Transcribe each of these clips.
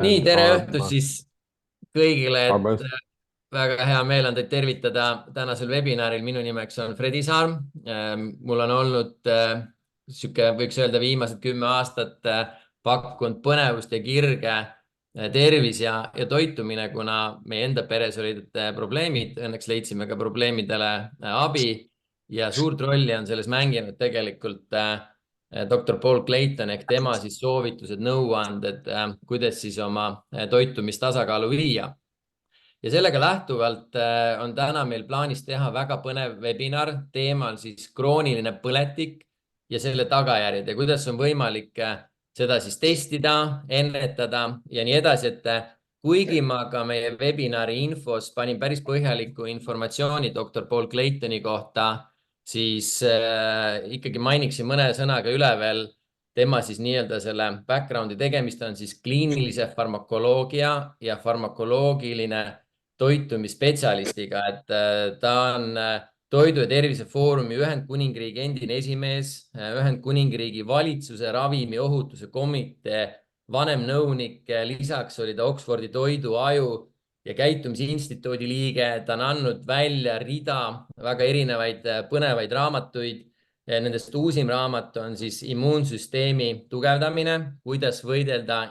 nii, And tere our õhtust siis kõigile, our et most väga hea meel on teid tervitada tänasel webinaril. Minu nimeks on Fredi Sarm. Mul on olnud sihuke, võiks öelda, viimased 10 aastat pakkunud põnevust ja kirge tervis ja toitumine, kuna meie enda peres olid probleemid. Õnneks leidsime ka probleemidele abi ja suurt rolli on selles mänginud tegelikult doktor Paul Clayton ehk tema siis soovitused, nõuanded, kuidas siis oma toitumist tasakaalu viia. Ja sellega lähtuvalt on täna meil plaanis teha väga põnev webinar teemal siis krooniline põletik ja selle tagajärjed ja kuidas on võimalik seda siis testida, ennetada ja nii edasi, et kuigi ma ka meie webinari infos panin päris põhjaliku informatsiooni doktor Paul Claytoni kohta, siis ikkagi mainiksin mõne sõnaga üle veel tema siis nii-öelda selle background'i. Tegemist on siis kliinilise farmakoloogia ja farmakoloogiline toitumisspetsialistiga, et ta on Toidu- ja Tervisefoorumi Ühendkuningriigi endine esimees, Ühendkuningriigi valitsuse ravimiohutuse komitee vanemnõunik, lisaks oli ta Oxfordi toiduaju ja käitumisinstituudi liige. Ta on andnud välja rida väga erinevaid põnevaid raamatuid. Nendest uusim raamat on siis immuunsüsteemi tugevdamine, kuidas võidelda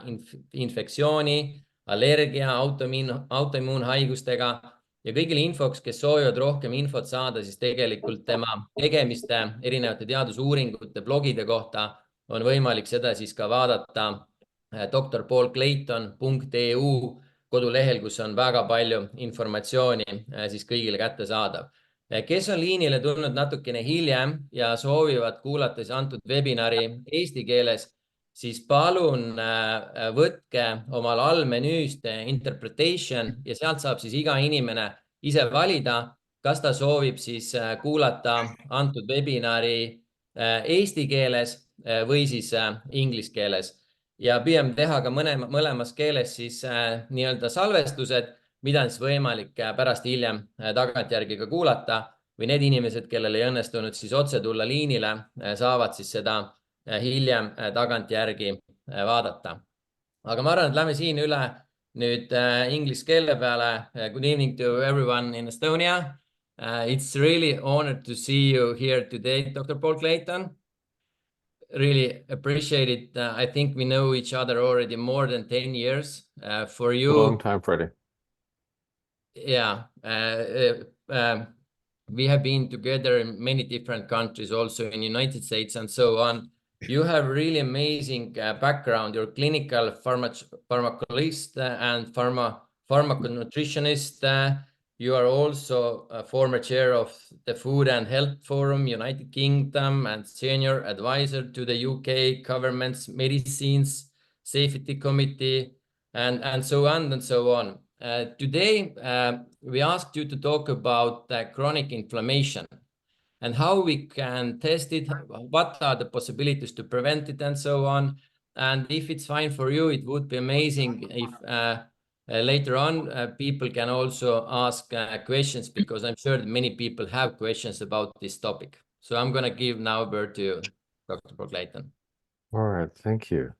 infektsiooni, allergia, autoimmuunhaigustega ja kõigile infoks, kes soovivad rohkem infot saada, siis tegelikult tema tegemiste, erinevate teadusuuringute, blogide kohta on võimalik seda siis ka vaadata drpaulclayton.eu kodulehel, kus on väga palju informatsiooni siis kõigile kättesaadav. Kes on liinile tulnud natukene hiljem ja soovivad kuulata siis antud webinari eesti keeles, siis palun võtke omal allmenüüst interpretation ja sealt saab siis iga inimene ise valida, kas ta soovib siis kuulata antud webinari eesti keeles või siis inglise keeles. Ja püüame teha ka mõlemas keeles siis nii-öelda salvestused, mida on siis võimalik pärast hiljem tagantjärgi ka kuulata või need inimesed, kellel ei õnnestunud siis otse tulla liinile, saavad siis seda hiljem tagantjärgi vaadata. Aga ma arvan, et lähme siin üle nüüd inglise keele peale. Good evening to everyone in Estonia. It's really honored to see you here today, Dr. Paul Clayton. Really appreciate it. I think we know each other already more than 10 years. For you, a long time, Freddie. Yeah, we have been together in many different countries, also in the United States and so on. You have really amazing background. You're clinical pharmacologist and pharmaconutritionist. You are also a former chair of the Food and Health Forum, United Kingdom, and senior advisor to the UK government's Medicines Safety Committee, and so on and so on. Today, we asked you to talk about chronic inflammation and how we can test it, what are the possibilities to prevent it, and so on. And if it's fine for you, it would be amazing if later on people can also ask questions, because I'm sure that many people have questions about this topic. So I'm going to give now word to Dr. Paul Clayton. All right, thank you.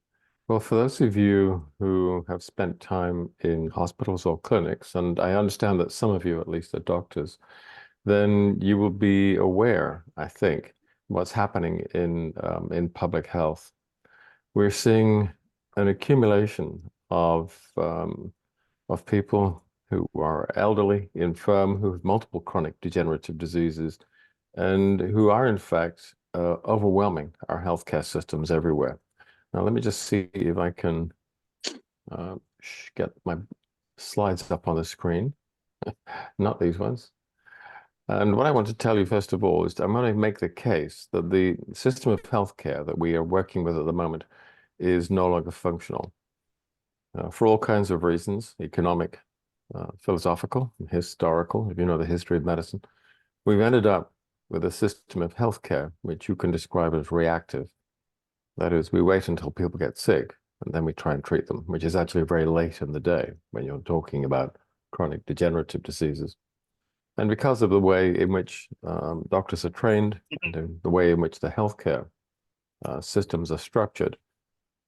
Well, for those of you who have spent time in hospitals or clinics, and I understand that some of you at least are doctors, then you will be aware, I think, what's happening in public health. We're seeing an accumulation of people who are elderly, infirm, who have multiple chronic degenerative diseases, and who are in fact overwhelming our healthcare systems everywhere. Now, let me just see if I can get my slides up on the screen, not these ones. And what I want to tell you, first of all, is I'm going to make the case that the system of healthcare that we are working with at the moment is no longer functional for all kinds of reasons, economic, philosophical, historical, if you know the history of medicine. We've ended up with a system of healthcare which you can describe as reactive. That is, we wait until people get sick and then we try and treat them, which is actually very late in the day when you're talking about chronic degenerative diseases. And because of the way in which doctors are trained, and the way in which the healthcare systems are structured,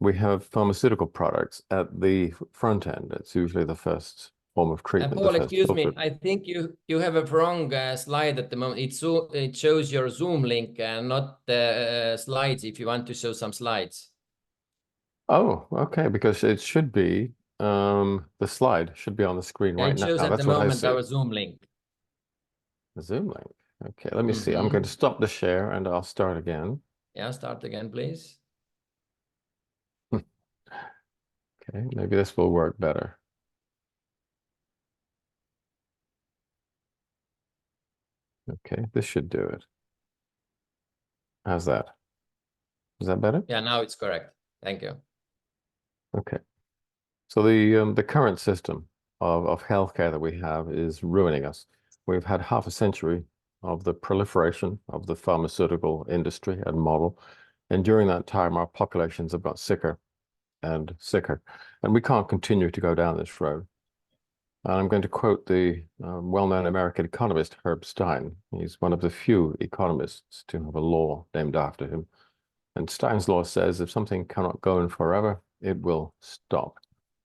we have pharmaceutical products at the front end. It's usually the first form of treatment, the Paul, first excuse me. filter. I think you have a wrong slide at the moment. It shows your Zoom link and not the slides. If you want to show some slides. Oh, okay, because it should be the slide should be on the screen Yeah, right it now. shows at the That's what I moment see. our Zoom link. The Zoom link. Okay, let me see. I'm going to stop the share and I'll start again. Yeah, start again, please. Okay, maybe this will work better. Okay, this should do it. How's that? Is that better? Yeah, now it's correct. Thank you. Okay. So the current system of healthcare that we have is ruining us. We've had half a century of the proliferation of the pharmaceutical industry and model. And during that time, our populations have got sicker and sicker. And we can't continue to go down this road. And I'm going to quote the well-known American economist, Herb Stein. He's one of the few economists to have a law named after him. And Stein's law says if something cannot go on forever, it will stop.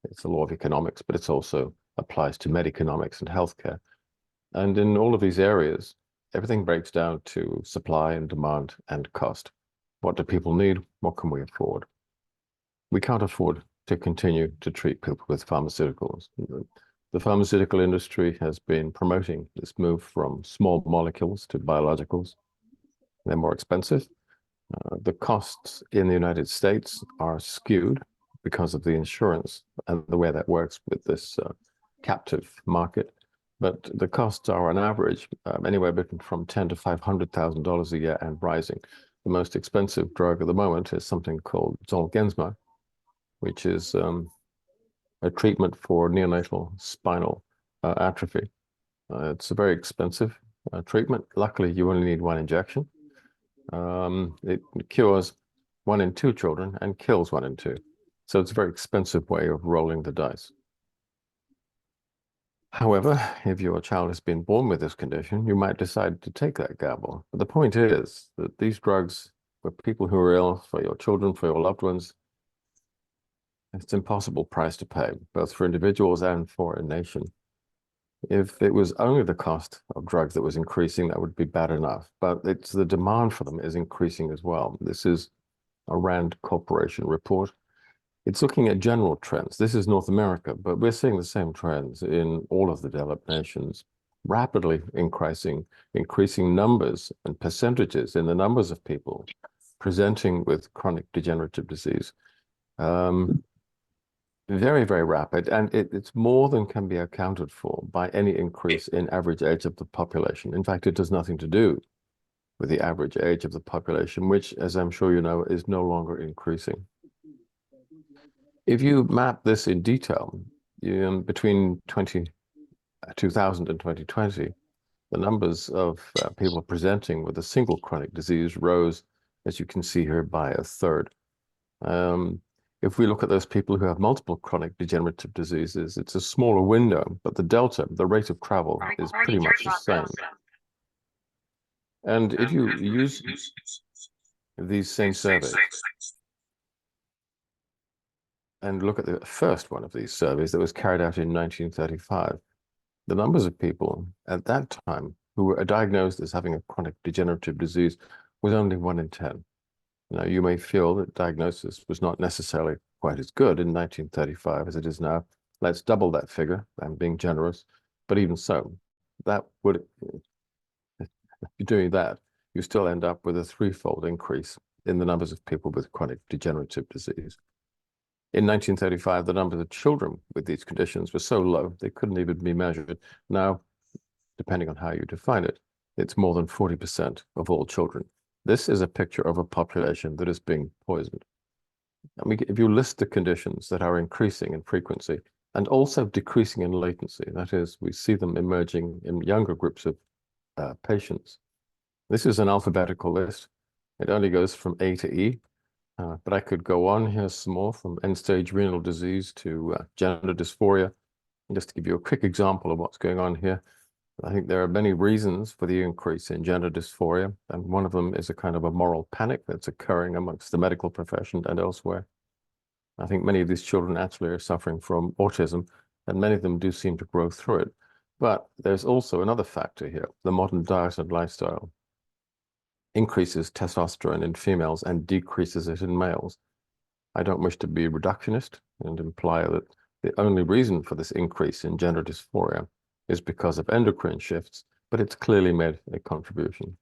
It's a law of economics, but it also applies to medeconomics and healthcare. And in all of these areas, everything breaks down to supply and demand and cost. What do people need? What can we afford? We can't afford to continue to treat people with pharmaceuticals. The pharmaceutical industry has been promoting this move from small molecules to biologicals. They're more expensive. The costs in the United States are skewed because of the insurance and the way that works with this captive market. But the costs are on average anywhere between from $10,000 to $500,000 a year and rising. The most expensive drug at the moment is something called Zolgensma, which is a treatment for neonatal spinal atrophy. It's a very expensive treatment. Luckily, you only need one injection. It cures 1 in 2 children and kills 1 in 2. So it's a very expensive way of rolling the dice. However, if your child has been born with this condition, you might decide to take that gamble. But the point is that these drugs, for people who are ill, for your children, for your loved ones, it's an impossible price to pay, both for individuals and for a nation. If it was only the cost of drugs that was increasing, that would be bad enough. But it's the demand for them is increasing as well. This is a Rand Corporation report. It's looking at general trends. This is North America, but we're seeing the same trends in all of the developed nations, rapidly increasing numbers and percentages in the numbers of people presenting with chronic degenerative disease. Very, very rapid, and it's more than can be accounted for by any increase in average age of the population. In fact, it does nothing to do with the average age of the population, which, as I'm sure you know, is no longer increasing. If you map this in detail, between 2000 and 2020, the numbers of people presenting with a single chronic disease rose, as you can see here, by a third. If we look at those people who have multiple chronic degenerative diseases, it's a smaller window, but the delta, the rate of travel, is pretty much the same. And if you use these same surveys and look at the first one of these surveys that was carried out in 1935, the numbers of people at that time who were diagnosed as having a chronic degenerative disease was only 1 in 10. Now, you may feel that diagnosis was not necessarily quite as good in 1935 as it is now. Let's double that figure. I'm being generous. But even so, that would, if you're doing that, you still end up with a threefold increase in the numbers of people with chronic degenerative disease. In 1935, the numbers of children with these conditions were so low, they couldn't even be measured. Now, depending on how you define it, it's more than 40% of all children. This is a picture of a population that is being poisoned. I mean, if you list the conditions that are increasing in frequency and also decreasing in latency, that is, we see them emerging in younger groups of patients. This is an alphabetical list. It only goes from A to E, but I could go on. Here's some more, from end-stage renal disease to gender dysphoria. Just to give you a quick example of what's going on here, I think there are many reasons for the increase in gender dysphoria, and one of them is a kind of a moral panic that's occurring amongst the medical profession and elsewhere. I think many of these children actually are suffering from autism, and many of them do seem to grow through it. But there's also another factor here. The modern diet and lifestyle increases testosterone in females and decreases it in males. I don't wish to be reductionist and imply that the only reason for this increase in gender dysphoria is because of endocrine shifts, but it's clearly made a contribution.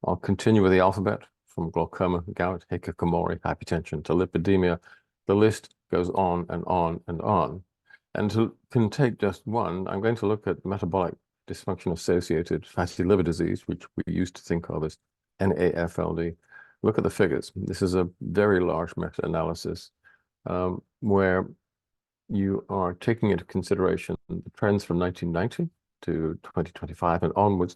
I'll continue with the alphabet from glaucoma, gout, hikikomori, hypertension to lipidemia. The list goes on and on and on. And can take just one, I'm going to look at metabolic dysfunction-associated fatty liver disease, which we used to think of as NAFLD. Look at the figures. This is a very large meta-analysis where you are taking into consideration the trends from 1990 to 2025 and onwards.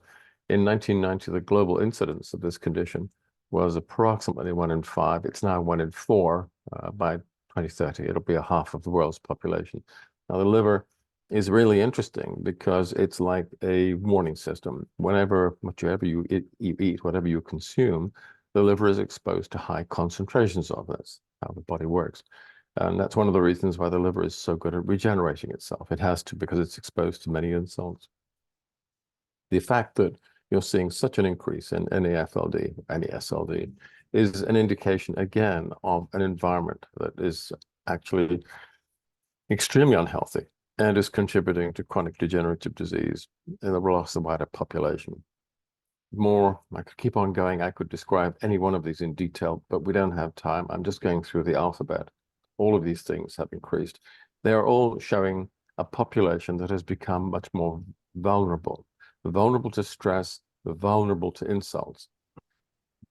In 1990, the global incidence of this condition was approximately 1 in 5. It's now 1 in 4 by 2030. It'll be a half of the world's population. Now, the liver is really interesting because it's like a warning system. Whenever, whatever you eat, whatever you consume, the liver is exposed to high concentrations of this, how the body works. And that's one of the reasons why the liver is so good at regenerating itself. It has to because it's exposed to many insults. The fact that you're seeing such an increase in NAFLD, NASLD, is an indication, again, of an environment that is actually extremely unhealthy and is contributing to chronic degenerative disease in the loss of the wider population. More, I could keep on going. I could describe any one of these in detail, but we don't have time. I'm just going through the alphabet. All of these things have increased. They are all showing a population that has become much more vulnerable to stress, vulnerable to insults.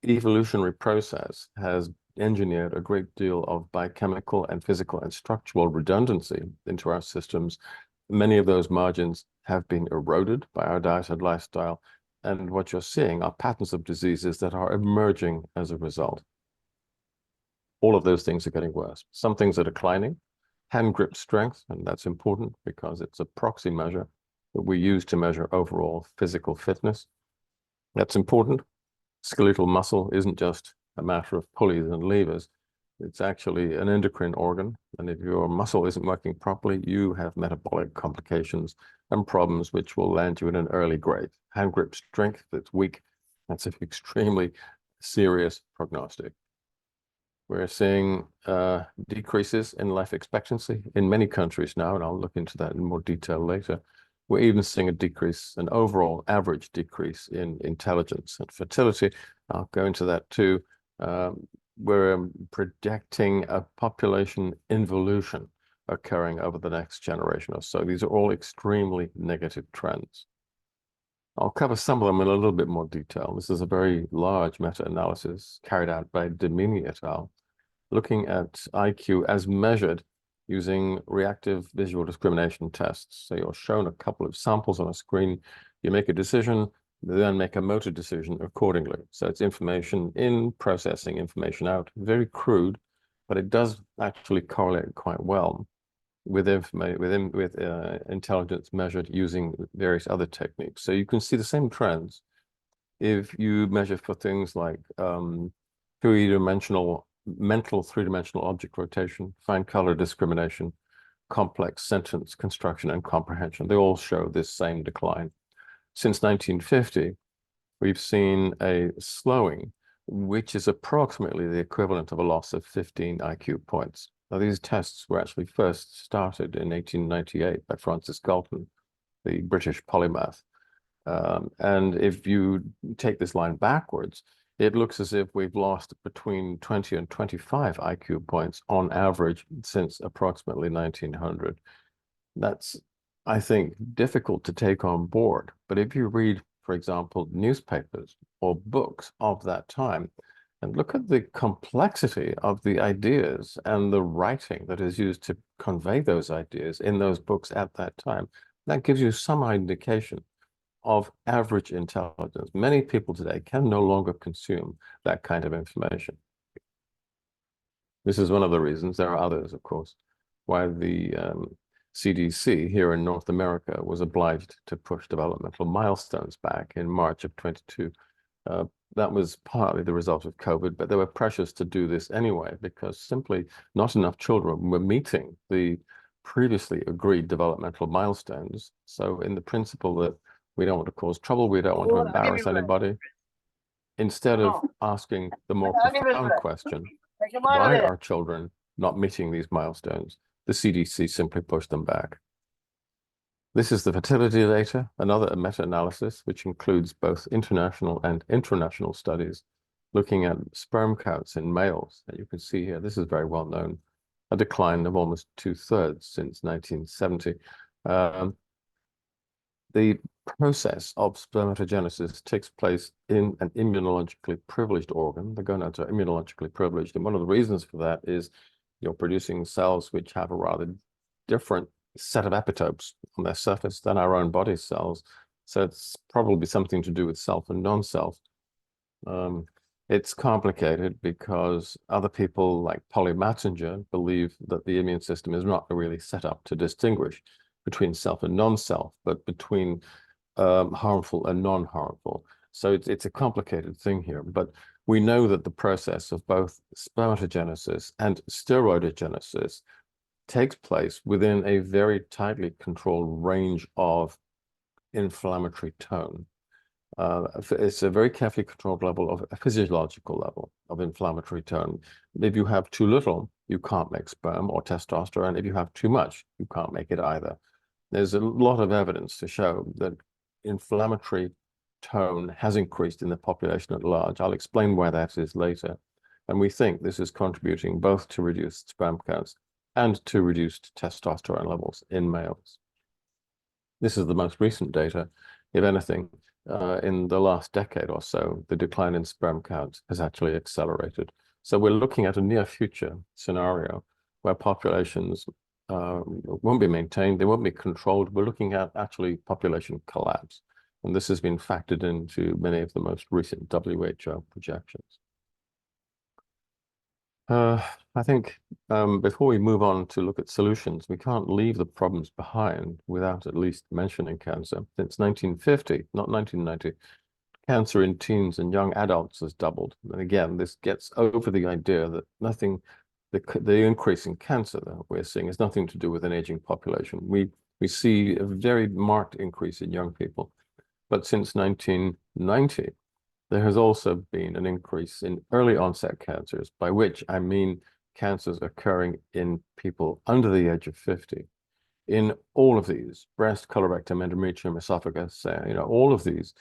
The evolutionary process has engineered a great deal of biochemical and physical and structural redundancy into our systems. Many of those margins have been eroded by our diet and lifestyle. And what you're seeing are patterns of diseases that are emerging as a result. All of those things are getting worse. Some things are declining. Hand grip strength, and that's important because it's a proxy measure that we use to measure overall physical fitness. That's important. Skeletal muscle isn't just a matter of pulleys and levers. It's actually an endocrine organ. And if your muscle isn't working properly, you have metabolic complications and problems which will land you in an early grave. Hand grip strength that's weak, that's an extremely serious prognostic. We're seeing decreases in life expectancy in many countries now, and I'll look into that in more detail later. We're even seeing a decrease, an overall average decrease in intelligence and fertility. I'll go into that too. We're projecting a population involution occurring over the next generation or so. These are all extremely negative trends. I'll cover some of them in a little bit more detail. This is a very large meta-analysis carried out by Demini et al., looking at IQ as measured using reactive visual discrimination tests. So you're shown a couple of samples on a screen, you make a decision, then make a motor decision accordingly. So it's information in, processing information out. Very crude, but it does actually correlate quite well with intelligence measured using various other techniques. So you can see the same trends if you measure for things like mental three-dimensional object rotation, fine color discrimination, complex sentence construction, and comprehension. They all show this same decline. Since 1950, we've seen a slowing, which is approximately the equivalent of a loss of 15 IQ points. Now, these tests were actually first started in 1898 by Francis Galton, the British polymath. And if you take this line backwards, it looks as if we've lost between 20 and 25 IQ points on average since approximately 1900. That's, I think, difficult to take on board. But if you read, for example, newspapers or books of that time, and look at the complexity of the ideas and the writing that is used to convey those ideas in those books at that time, that gives you some indication of average intelligence. Many people today can no longer consume that kind of information. This is one of the reasons, there are others, of course, why the CDC here in North America was obliged to push developmental milestones back in March of 22. that was partly the result of COVID, but there were pressures to do this anyway, because simply not enough children were meeting the previously agreed developmental milestones. So in the principle that we don't want to cause trouble, we don't want to embarrass anybody, instead of asking the more profound question, why are children not meeting these milestones, the CDC simply pushed them back. This is the fertility data, another meta-analysis, which includes both international and intranational studies, looking at sperm counts in males. And you can see here, this is very well known, a decline of almost 2/3 since 1970. The process of spermatogenesis takes place in an immunologically privileged organ. The gonads are immunologically privileged. And one of the reasons for that is you're producing cells which have a rather different set of epitopes on their surface than our own body cells. So it's probably something to do with self and non-self. It's complicated because other people like Polly Matzinger believe that the immune system is not really set up to distinguish between self and non-self, but between harmful and non-harmful. So it's a complicated thing here, but we know that the process of both spermatogenesis and steroidogenesis takes place within a very tightly controlled range of inflammatory tone. It's a very carefully controlled level of a physiological level of inflammatory tone. If you have too little, you can't make sperm or testosterone. If you have too much, you can't make it either. There's a lot of evidence to show that inflammatory tone has increased in the population at large. I'll explain why that is later. And we think this is contributing both to reduced sperm counts and to reduced testosterone levels in males. This is the most recent data. If anything, in the last decade or so, the decline in sperm count has actually accelerated. So we're looking at a near future scenario where populations won't be maintained, they won't be controlled. We're looking at actually population collapse. And this has been factored into many of the most recent WHO projections. I think before we move on to look at solutions, we can't leave the problems behind without at least mentioning cancer. Since 1950, not 1990, cancer in teens and young adults has doubled. And again, this gets over the idea that the increase in cancer that we're seeing has nothing to do with an aging population. We see a very marked increase in young people. But since 1990, there has also been an increase in early onset cancers, by which I mean cancers occurring in people under the age of 50. In all of these, breast, colorectal, endometrium, esophagus, all of these.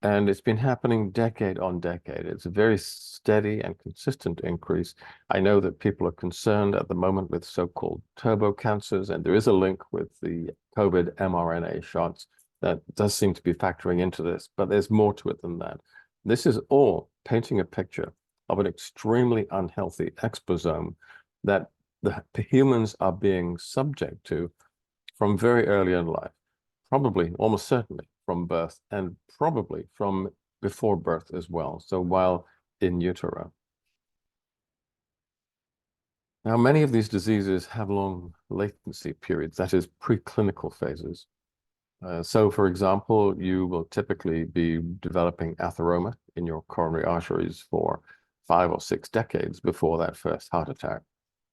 And it's been happening decade on decade. It's a very steady and consistent increase. I know that people are concerned at the moment with so-called turbo cancers, and there is a link with the COVID mRNA shots that does seem to be factoring into this, but there's more to it than that. This is all painting a picture of an extremely unhealthy exposome that the humans are being subject to from very early in life, probably, almost certainly, from birth, and probably from before birth as well, so while in utero. Now, many of these diseases have long latency periods, that is, preclinical phases. So, for example, you will typically be developing atheroma in your coronary arteries for 5 or 6 decades before that first heart attack.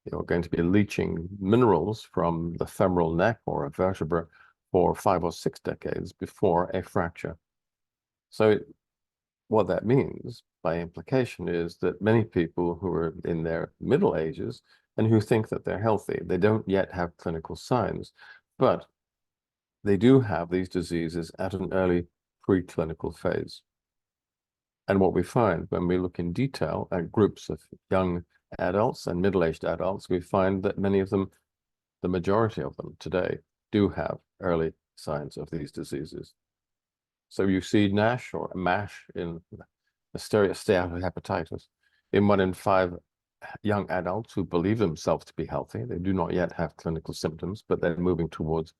You're going to be leaching minerals from the femoral neck or a vertebra for 5 or 6 decades before a fracture. So what that means by implication is that many people who are in their middle ages and who think that they're healthy, they don't yet have clinical signs, but they do have these diseases at an early preclinical phase. And what we find when we look in detail at groups of young adults and middle-aged adults, we find that many of them, the majority of them today, do have early signs of these diseases. So you see NASH or MASH in steatohepatitis in 1 in 5 young adults who believe themselves to be healthy. They do not yet have clinical symptoms, but they're moving towards.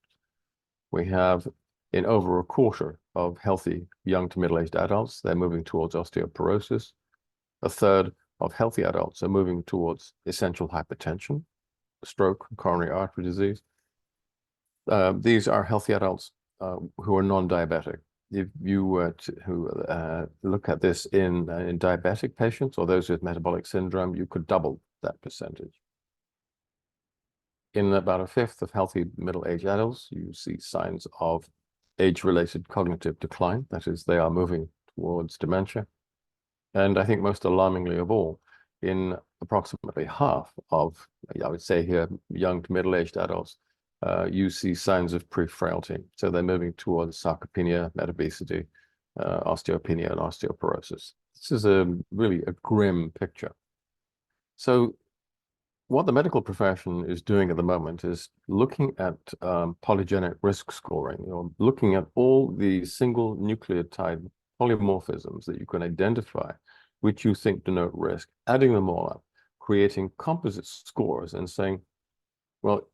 We have in over a quarter of healthy young to middle-aged adults, they're moving towards osteoporosis. A third of healthy adults are moving towards essential hypertension, stroke, coronary artery disease. These are healthy adults who are non-diabetic. if you were to look at this in diabetic patients or those with metabolic syndrome, you could double that percentage. In about a fifth of healthy middle-aged adults, you see signs of age-related cognitive decline. That is, they are moving towards dementia. And I think most alarmingly of all, in approximately half of, I would say here, young to middle-aged adults, you see signs of pre-frailty. So they're moving towards sarcopenia, metaobesity, osteopenia, and osteoporosis. This is really a grim picture. So what the medical profession is doing at the moment is looking at polygenic risk scoring, looking at all the single nucleotide polymorphisms that you can identify, which you think denote risk, adding them all up, creating composite scores and saying, well,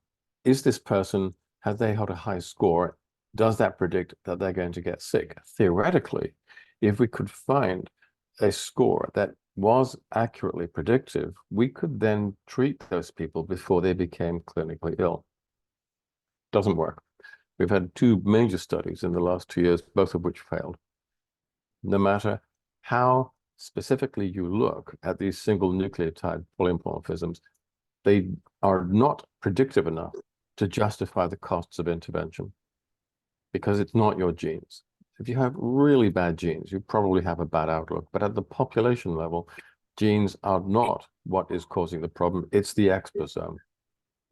is this person, have they had a high score? Does that predict that they're going to get sick? Theoretically, if we could find a score that was accurately predictive, we could then treat those people before they became clinically ill. Doesn't work. We've had two major studies in the last 2 years, both of which failed. No matter how specifically you look at these single nucleotide polymorphisms, they are not predictive enough to justify the costs of intervention because it's not your genes. If you have really bad genes, you probably have a bad outlook. But at the population level, genes are not what is causing the problem. It's the exposome.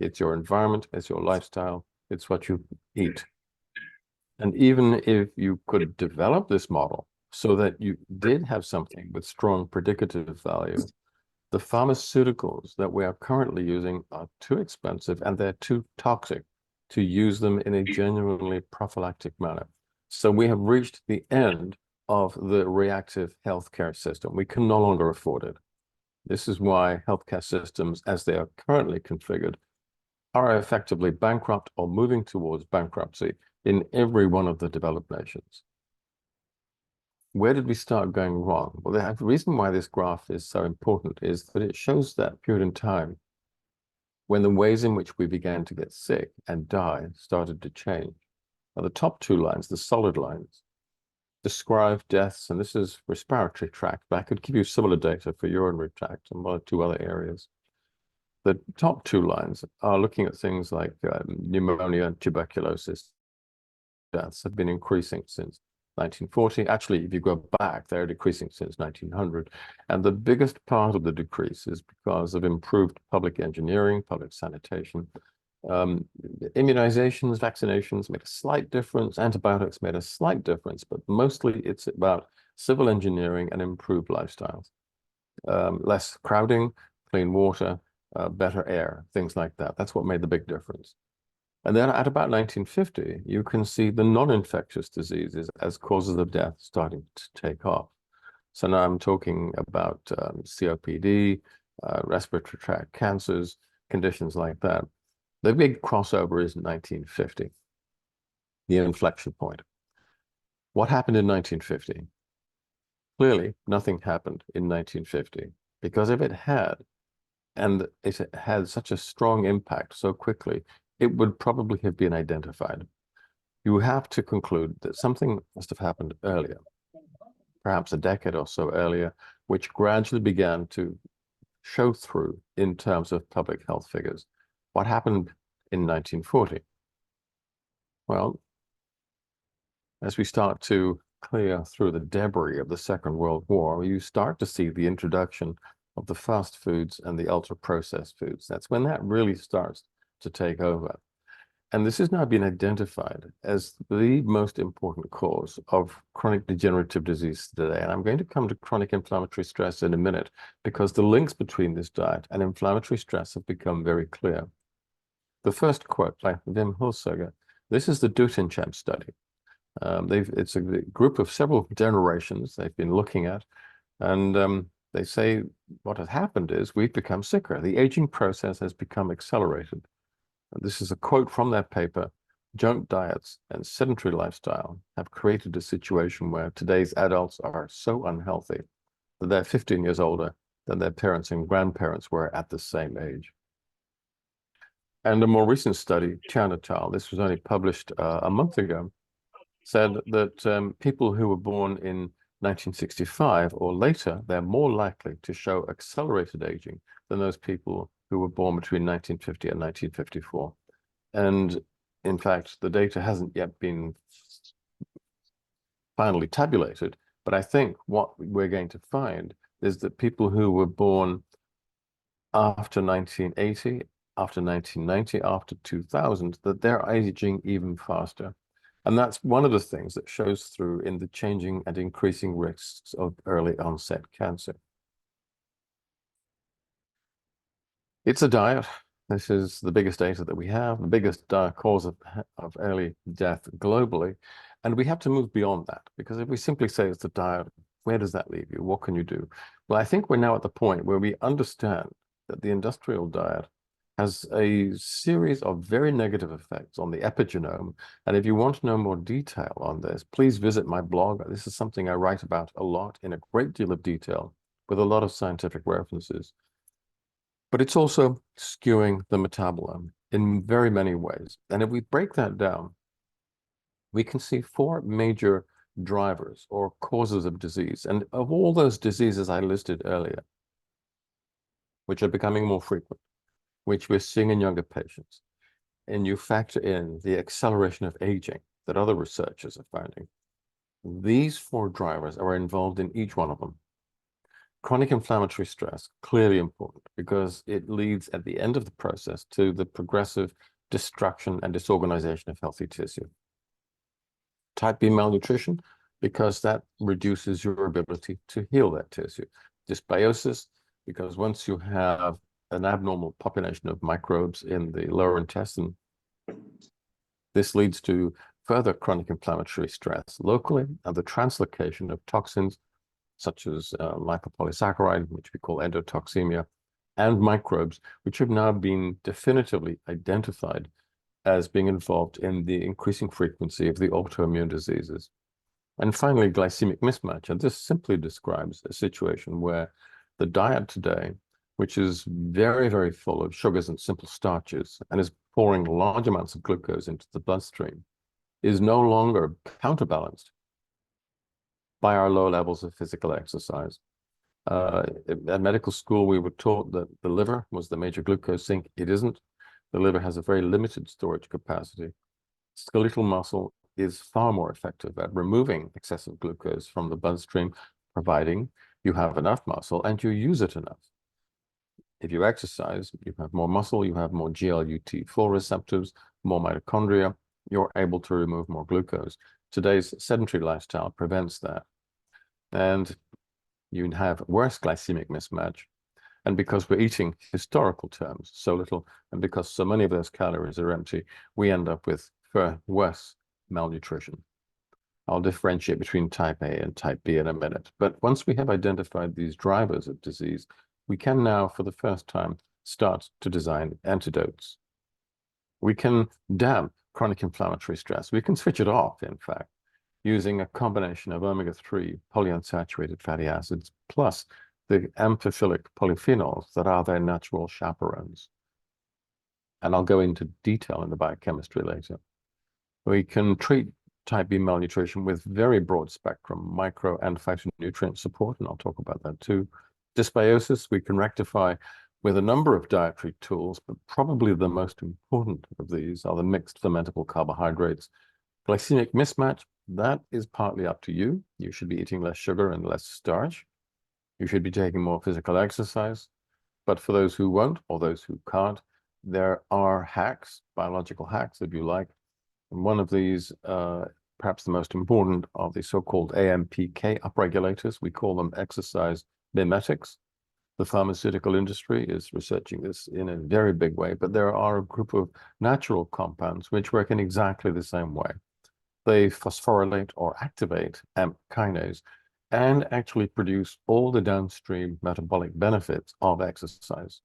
It's your environment, it's your lifestyle, it's what you eat. And even if you could develop this model so that you did have something with strong predicative value, the pharmaceuticals that we are currently using are too expensive and they're too toxic to use them in a genuinely prophylactic manner. So we have reached the end of the reactive healthcare system. We can no longer afford it. This is why healthcare systems, as they are currently configured, are effectively bankrupt or moving towards bankruptcy in every one of the developed nations. Where did we start going wrong? Well, the reason why this graph is so important is that it shows that period in time when the ways in which we began to get sick and die started to change. Now, the top two lines, the solid lines, describe deaths, and this is respiratory tract, but I could give you similar data for urinary tract and one or two other areas. The top two lines are looking at things like pneumonia and tuberculosis. Deaths have been increasing since 1940. Actually, if you go back, they're decreasing since 1900. And the biggest part of the decrease is because of improved public engineering, public sanitation. Immunizations, vaccinations made a slight difference. Antibiotics made a slight difference, but mostly it's about civil engineering and improved lifestyles. Less crowding, clean water, better air, things like that. That's what made the big difference. And then at about 1950, you can see the non-infectious diseases as causes of death starting to take off. So now I'm talking about COPD, respiratory tract cancers, conditions like that. The big crossover is 1950, the inflection point. What happened in 1950? Clearly, nothing happened in 1950, because if it had, and it had such a strong impact so quickly, it would probably have been identified. You have to conclude that something must have happened earlier, perhaps a decade or so earlier, which gradually began to show through in terms of public health figures. What happened in 1940? Well, as we start to clear through the debris of the Second World War, you start to see the introduction of the fast foods and the ultra-processed foods. That's when that really starts to take over. And this has now been identified as the most important cause of chronic degenerative disease today. And I'm going to come to chronic inflammatory stress in a minute, because the links between this diet and inflammatory stress have become very clear. The first quote by Wim Hulshoger, this is the Dutenchamp study. It's a group of several generations they've been looking at, and they say what has happened is we've become sicker. The aging process has become accelerated. This is a quote from that paper. Junk diets and sedentary lifestyle have created a situation where today's adults are so unhealthy that they're 15 years older than their parents and grandparents were at the same age. And a more recent study, Chan et al., this was only published a month ago, said that people who were born in 1965 or later, they're more likely to show accelerated aging than those people who were born between 1950 and 1954. And in fact, the data hasn't yet been finally tabulated, but I think what we're going to find is that people who were born after 1980, after 1990, after 2000, that they're aging even faster. And that's one of the things that shows through in the changing and increasing risks of early onset cancer. It's a diet. This is the biggest data that we have, the biggest cause of early death globally. And we have to move beyond that, because if we simply say it's a diet, where does that leave you? What can you do? Well, I think we're now at the point where we understand that the industrial diet has a series of very negative effects on the epigenome. And if you want to know more detail on this, please visit my blog. This is something I write about a lot in a great deal of detail with a lot of scientific references. But it's also skewing the metabolome in very many ways. And if we break that down, we can see four major drivers or causes of disease. And of all those diseases I listed earlier, which are becoming more frequent, which we're seeing in younger patients, and you factor in the acceleration of aging that other researchers are finding, these four drivers are involved in each one of them. Chronic inflammatory stress, clearly important because it leads at the end of the process to the progressive destruction and disorganization of healthy tissue. Type B malnutrition, because that reduces your ability to heal that tissue. Dysbiosis, because once you have an abnormal population of microbes in the lower intestine, this leads to further chronic inflammatory stress locally and the translocation of toxins such as lipopolysaccharide, which we call endotoxemia, and microbes, which have now been definitively identified as being involved in the increasing frequency of the autoimmune diseases. And finally, glycemic mismatch. And this simply describes a situation where the diet today, which is very, very full of sugars and simple starches, and is pouring large amounts of glucose into the bloodstream, is no longer counterbalanced by our low levels of physical exercise. At medical school, we were taught that the liver was the major glucose sink. It isn't. The liver has a very limited storage capacity. Skeletal muscle is far more effective at removing excessive glucose from the bloodstream, providing you have enough muscle and you use it enough. If you exercise, you have more muscle, you have more GLUT4 receptors, more mitochondria, you're able to remove more glucose. Today's sedentary lifestyle prevents that. And you have worse glycemic mismatch. And because we're eating historical terms so little, and because so many of those calories are empty, we end up with worse malnutrition. I'll differentiate between type A and type B in a minute. But once we have identified these drivers of disease, we can now, for the first time, start to design antidotes. We can damp chronic inflammatory stress. We can switch it off, in fact, using a combination of omega-3 polyunsaturated fatty acids plus the amphiphilic polyphenols that are their natural chaperones. And I'll go into detail in the biochemistry later. We can treat type B malnutrition with very broad spectrum micro and phytonutrient support, and I'll talk about that too. Dysbiosis, we can rectify with a number of dietary tools, but probably the most important of these are the mixed fermentable carbohydrates. Glycemic mismatch, that is partly up to you. You should be eating less sugar and less starch. You should be taking more physical exercise. But for those who won't, or those who can't, there are hacks, biological hacks, if you like. And one of these, perhaps the most important, are the so-called AMPK upregulators. We call them exercise mimetics. The pharmaceutical industry is researching this in a very big way, but there are a group of natural compounds which work in exactly the same way. They phosphorylate or activate AMP kinase and actually produce all the downstream metabolic benefits of exercise.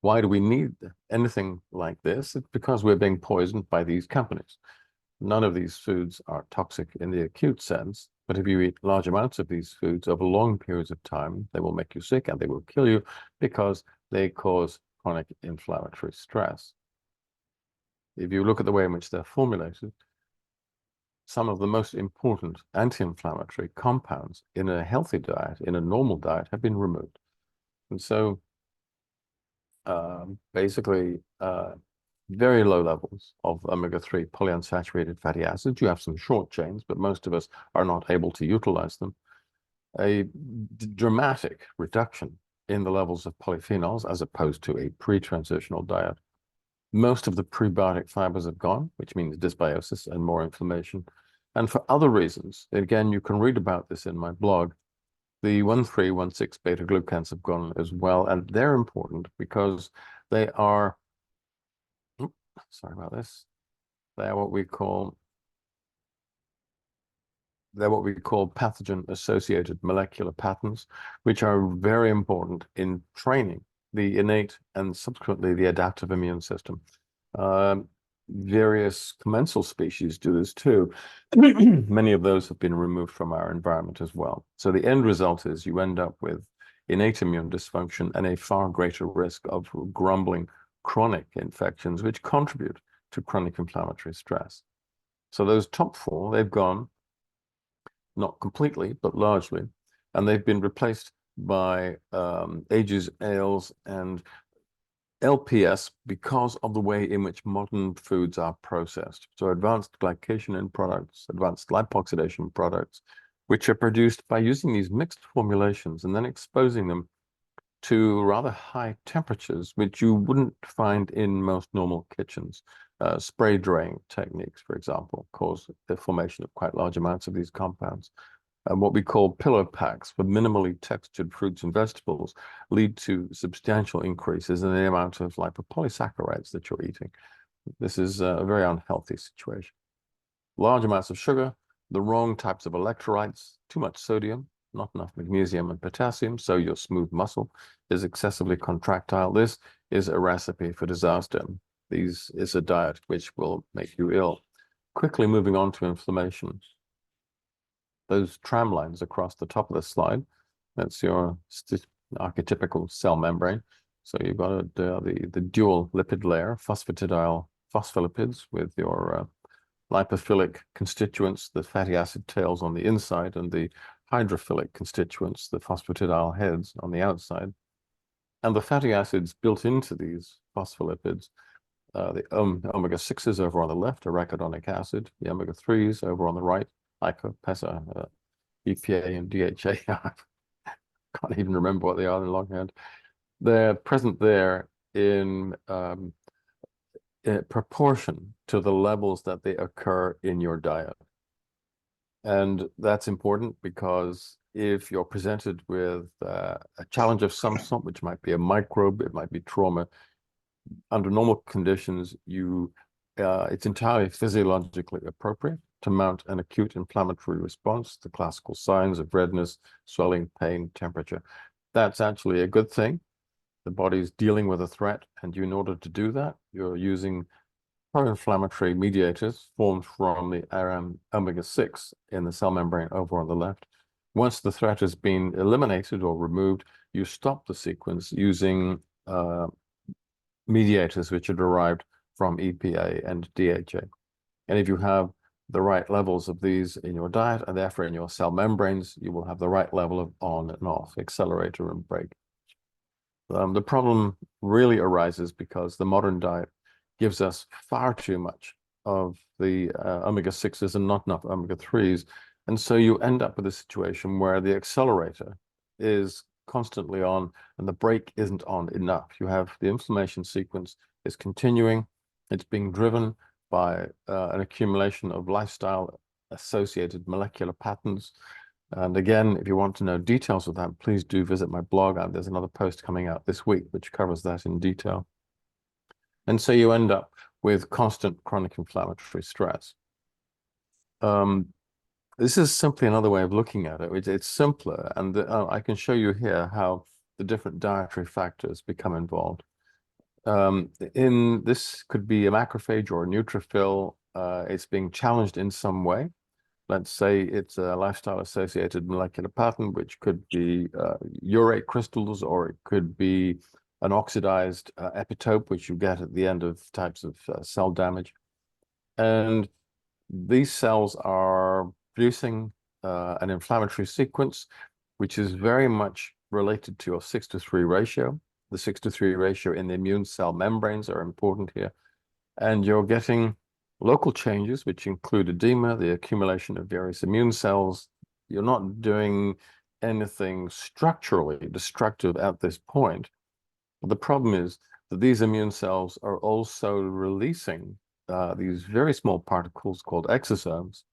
Why do we need anything like this? It's because we're being poisoned by these companies. None of these foods are toxic in the acute sense, but if you eat large amounts of these foods over long periods of time, they will make you sick and they will kill you because they cause chronic inflammatory stress. If you look at the way in which they're formulated, some of the most important anti-inflammatory compounds in a healthy diet, in a normal diet, have been removed. And so basically, very low levels of omega-3 polyunsaturated fatty acids. You have some short chains, but most of us are not able to utilize them. A dramatic reduction in the levels of polyphenols as opposed to a pre-transitional diet. Most of the prebiotic fibers have gone, which means dysbiosis and more inflammation. And for other reasons, again, you can read about this in my blog, the 1,3,1,6 beta glucans have gone as well, and they're important because they are, sorry about this, they are what we call pathogen-associated molecular patterns, which are very important in training the innate and subsequently the adaptive immune system. Various commensal species do this too. Many of those have been removed from our environment as well. So the end result is you end up with innate immune dysfunction and a far greater risk of grumbling chronic infections, which contribute to chronic inflammatory stress. So those top four, they've gone, not completely, but largely, and they've been replaced by ages, ales, and LPS because of the way in which modern foods are processed. So advanced glycation end products, advanced lipoxidation products, which are produced by using these mixed formulations and then exposing them to rather high temperatures, which you wouldn't find in most normal kitchens. Spray drying techniques, for example, cause the formation of quite large amounts of these compounds. And what we call pillow packs for minimally textured fruits and vegetables lead to substantial increases in the amount of lipopolysaccharides that you're eating. This is a very unhealthy situation. Large amounts of sugar, the wrong types of electrolytes, too much sodium, not enough magnesium and potassium, so your smooth muscle is excessively contractile. This is a recipe for disaster. This is a diet which will make you ill. Quickly moving on to inflammation. Those tram lines across the top of the slide, that's your archetypical cell membrane. So you've got the dual lipid layer, phosphatidyl phospholipids with your lipophilic constituents, the fatty acid tails on the inside, and the hydrophilic constituents, the phosphatidyl heads on the outside. And the fatty acids built into these phospholipids, the omega-6s over on the left, arachidonic acid, the omega-3s over on the right, ICO, EPA, and DHA. I can't even remember what they are in longhand. They're present there in proportion to the levels that they occur in your diet. And that's important because if you're presented with a challenge of some sort, which might be a microbe, it might be trauma, under normal conditions, it's entirely physiologically appropriate to mount an acute inflammatory response, the classical signs of redness, swelling, pain, temperature. That's actually a good thing. The body's dealing with a threat, and in order to do that, you're using pro-inflammatory mediators formed from the omega-6 in the cell membrane over on the left. Once the threat has been eliminated or removed, you stop the sequence using mediators which are derived from EPA and DHA. And if you have the right levels of these in your diet and therefore in your cell membranes, you will have the right level of on and off, accelerator and brake. The problem really arises because the modern diet gives us far too much of the omega-6s and not enough omega-3s. And so you end up with a situation where the accelerator is constantly on and the brake isn't on enough. You have the inflammation sequence is continuing. It's being driven by an accumulation of lifestyle associated molecular patterns. And again, if you want to know details of that, please do visit my blog. There's another post coming out this week which covers that in detail. And so you end up with constant chronic inflammatory stress. This is simply another way of looking at it. It's simpler, and I can show you here how the different dietary factors become involved. This could be a macrophage or a neutrophil. It's being challenged in some way. Let's say it's a lifestyle-associated molecular pattern, which could be urate crystals, or it could be an oxidized epitope, which you get at the end of types of cell damage. And these cells are producing an inflammatory sequence, which is very much related to your 6:3 ratio. The 6:3 ratio in the immune cell membranes are important here. And you're getting local changes, which include edema, the accumulation of various immune cells. You're not doing anything structurally destructive at this point. The problem is that these immune cells are also releasing these very small particles called exosomes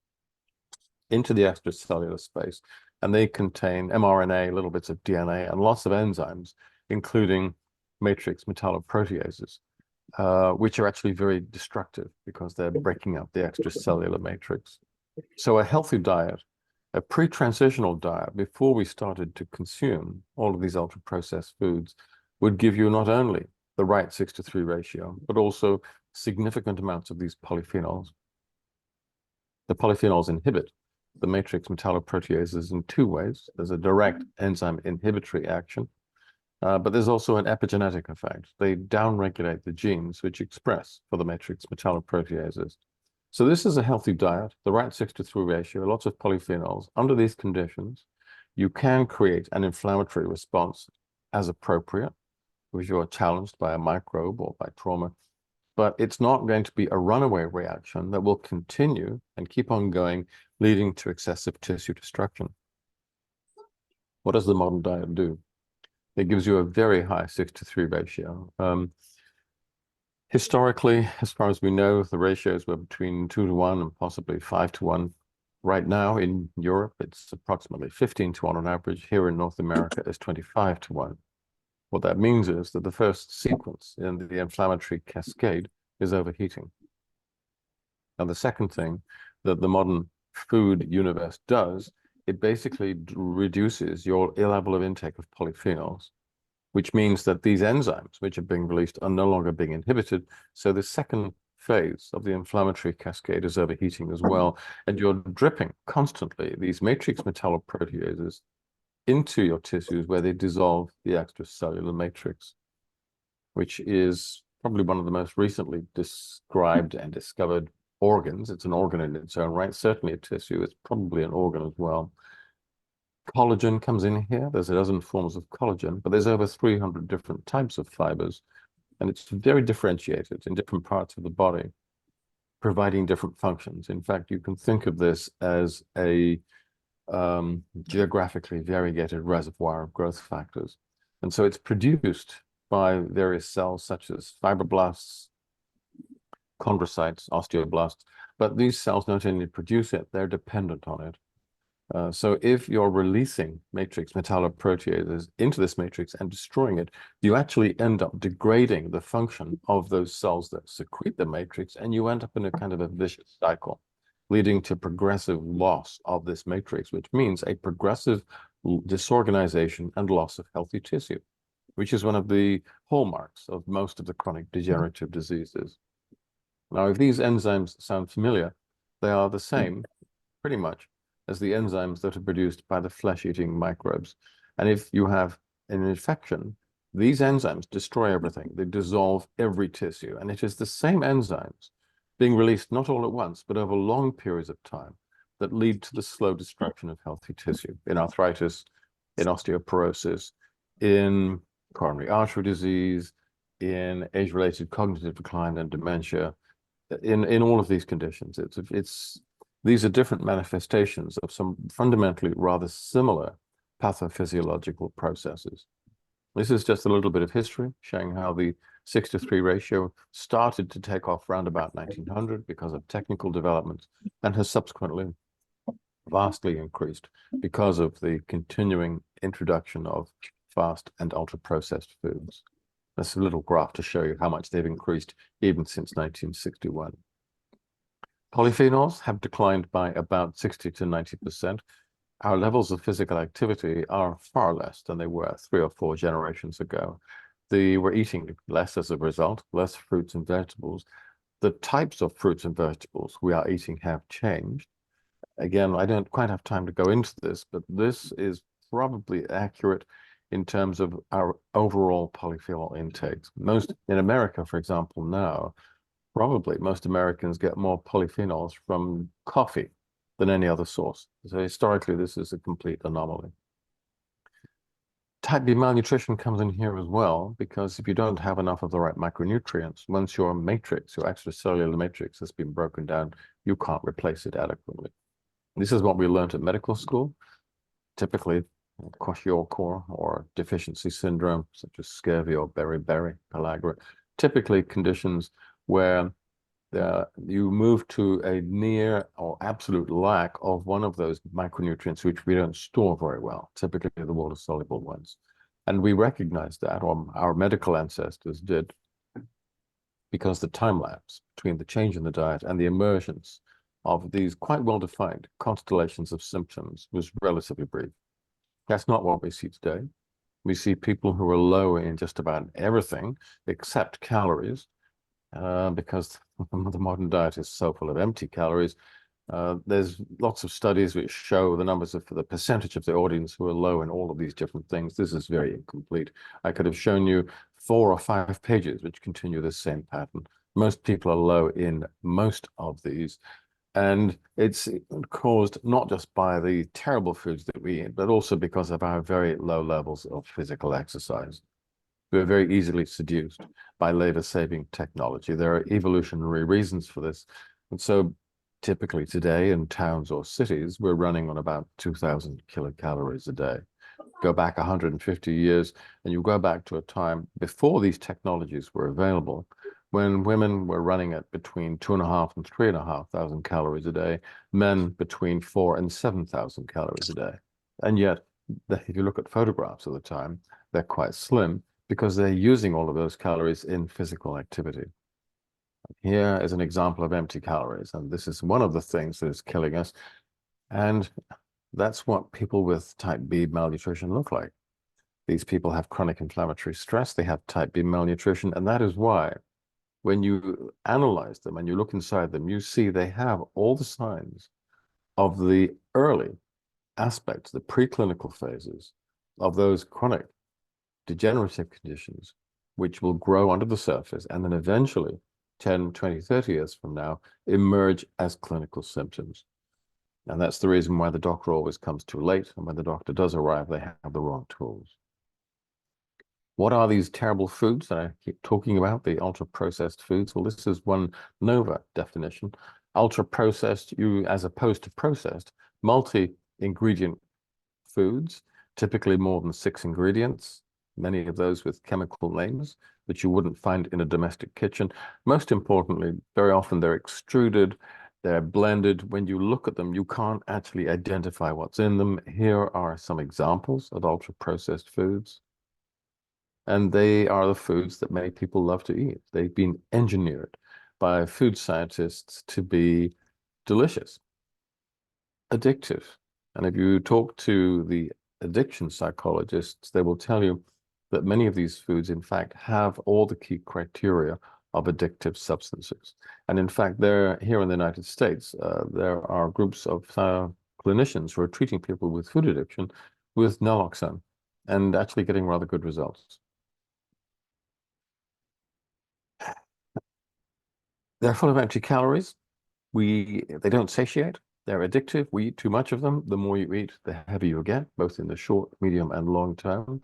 into the extracellular space, and they contain mRNA, little bits of DNA, and lots of enzymes, including matrix metalloproteases, which are actually very destructive because they're breaking up the extracellular matrix. So a healthy diet, a pre-transitional diet, before we started to consume all of these ultra-processed foods, would give you not only the right 6:3 ratio, but also significant amounts of these polyphenols. The polyphenols inhibit the matrix metalloproteases in two ways. There's a direct enzyme inhibitory action, but there's also an epigenetic effect. They downregulate the genes which express for the matrix metalloproteases. So this is a healthy diet, the right 6:3 ratio, lots of polyphenols. Under these conditions, you can create an inflammatory response as appropriate, if you're challenged by a microbe or by trauma, but it's not going to be a runaway reaction that will continue and keep on going, leading to excessive tissue destruction. What does the modern diet do? It gives you a very high 6:3 ratio. Historically, as far as we know, the ratios were between 2:1 and possibly 5:1. Right now in Europe, it's approximately 15:1 on average. Here in North America, it's 25:1. What that means is that the first sequence in the inflammatory cascade is overheating. Now, the second thing that the modern food universe does, it basically reduces your level of intake of polyphenols, which means that these enzymes which are being released are no longer being inhibited. So the second phase of the inflammatory cascade is overheating as well. And you're dripping constantly these matrix metalloproteases into your tissues where they dissolve the extracellular matrix, which is probably one of the most recently described and discovered organs. It's an organ in its own right, certainly a tissue. It's probably an organ as well. Collagen comes in here. There's a dozen forms of collagen, but there's over 300 different types of fibers, and it's very differentiated in different parts of the body, providing different functions. In fact, you can think of this as a geographically variegated reservoir of growth factors. And so it's produced by various cells such as fibroblasts, chondrocytes, osteoblasts, but these cells don't only produce it, they're dependent on it. So if you're releasing matrix metalloproteases into this matrix and destroying it, you actually end up degrading the function of those cells that secrete the matrix, and you end up in a kind of a vicious cycle, leading to progressive loss of this matrix, which means a progressive disorganization and loss of healthy tissue, which is one of the hallmarks of most of the chronic degenerative diseases. Now, if these enzymes sound familiar, they are the same, pretty much, as the enzymes that are produced by the flesh-eating microbes. And if you have an infection, these enzymes destroy everything. They dissolve every tissue. And it is the same enzymes being released not all at once, but over long periods of time that lead to the slow destruction of healthy tissue in arthritis, in osteoporosis, in coronary artery disease, in age-related cognitive decline and dementia, in all of these conditions. These are different manifestations of some fundamentally rather similar pathophysiological processes. This is just a little bit of history showing how the 6:3 ratio started to take off around about 1900 because of technical developments and has subsequently vastly increased because of the continuing introduction of fast and ultra-processed foods. That's a little graph to show you how much they've increased even since 1961. Polyphenols have declined by about 60 to 90%. Our levels of physical activity are far less than they were 3 or 4 generations ago. We're eating less as a result, less fruits and vegetables. The types of fruits and vegetables we are eating have changed. Again, I don't quite have time to go into this, but this is probably accurate in terms of our overall polyphenol intakes. Most in America, for example, now, Probably most Americans get more polyphenols from coffee than any other source. So historically, this is a complete anomaly. Type B malnutrition comes in here as well, because if you don't have enough of the right micronutrients, once your matrix, your extracellular matrix has been broken down, you can't replace it adequately. This is what we learned at medical school. Typically, kwashiorkor or deficiency syndrome, such as scurvy or beriberi, pellagra, typically conditions where you move to a near or absolute lack of one of those micronutrients which we don't store very well, typically the water-soluble ones. And we recognize that, or our medical ancestors did, because the time lapse between the change in the diet and the emergence of these quite well-defined constellations of symptoms was relatively brief. That's not what we see today. We see people who are low in just about everything except calories, because the modern diet is so full of empty calories. There's lots of studies which show the numbers of the percentage of the audience who are low in all of these different things. This is very incomplete. I could have shown you 4 or 5 pages which continue the same pattern. Most people are low in most of these. And it's caused not just by the terrible foods that we eat, but also because of our very low levels of physical exercise. We're very easily seduced by labor-saving technology. There are evolutionary reasons for this. And so typically today in towns or cities, we're running on about 2,000 kilocalories a day. Go back 150 years, and you go back to a time before these technologies were available, when women were running at between 2,500 and 3,500 calories a day, men between 4,000 and 7,000 calories a day. And yet, if you look at photographs of the time, they're quite slim because they're using all of those calories in physical activity. Here is an example of empty calories, and this is one of the things that is killing us. And that's what people with type B malnutrition look like. These people have chronic inflammatory stress, they have type B malnutrition, and that is why when you analyze them and you look inside them, you see they have all the signs of the early aspects, the preclinical phases of those chronic degenerative conditions, which will grow under the surface and then eventually 10, 20, 30 years from now, emerge as clinical symptoms. And that's the reason why the doctor always comes too late. And when the doctor does arrive, they have the wrong tools. What are these terrible foods that I keep talking about, the ultra-processed foods? Well, this is one NOVA definition. Ultra-processed, as opposed to processed, multi-ingredient foods, typically more than 6 ingredients, many of those with chemical names that you wouldn't find in a domestic kitchen. Most importantly, very often they're extruded, they're blended. When you look at them, you can't actually identify what's in them. Here are some examples of ultra-processed foods. And they are the foods that many people love to eat. They've been engineered by food scientists to be delicious, addictive. And if you talk to the addiction psychologists, they will tell you that many of these foods, in fact, have all the key criteria of addictive substances. And in fact, here in the United States, there are groups of clinicians who are treating people with food addiction with naloxone and actually getting rather good results. They're full of empty calories. They don't satiate. They're addictive. We eat too much of them. The more you eat, the heavier you get, both in the short, medium, and long term.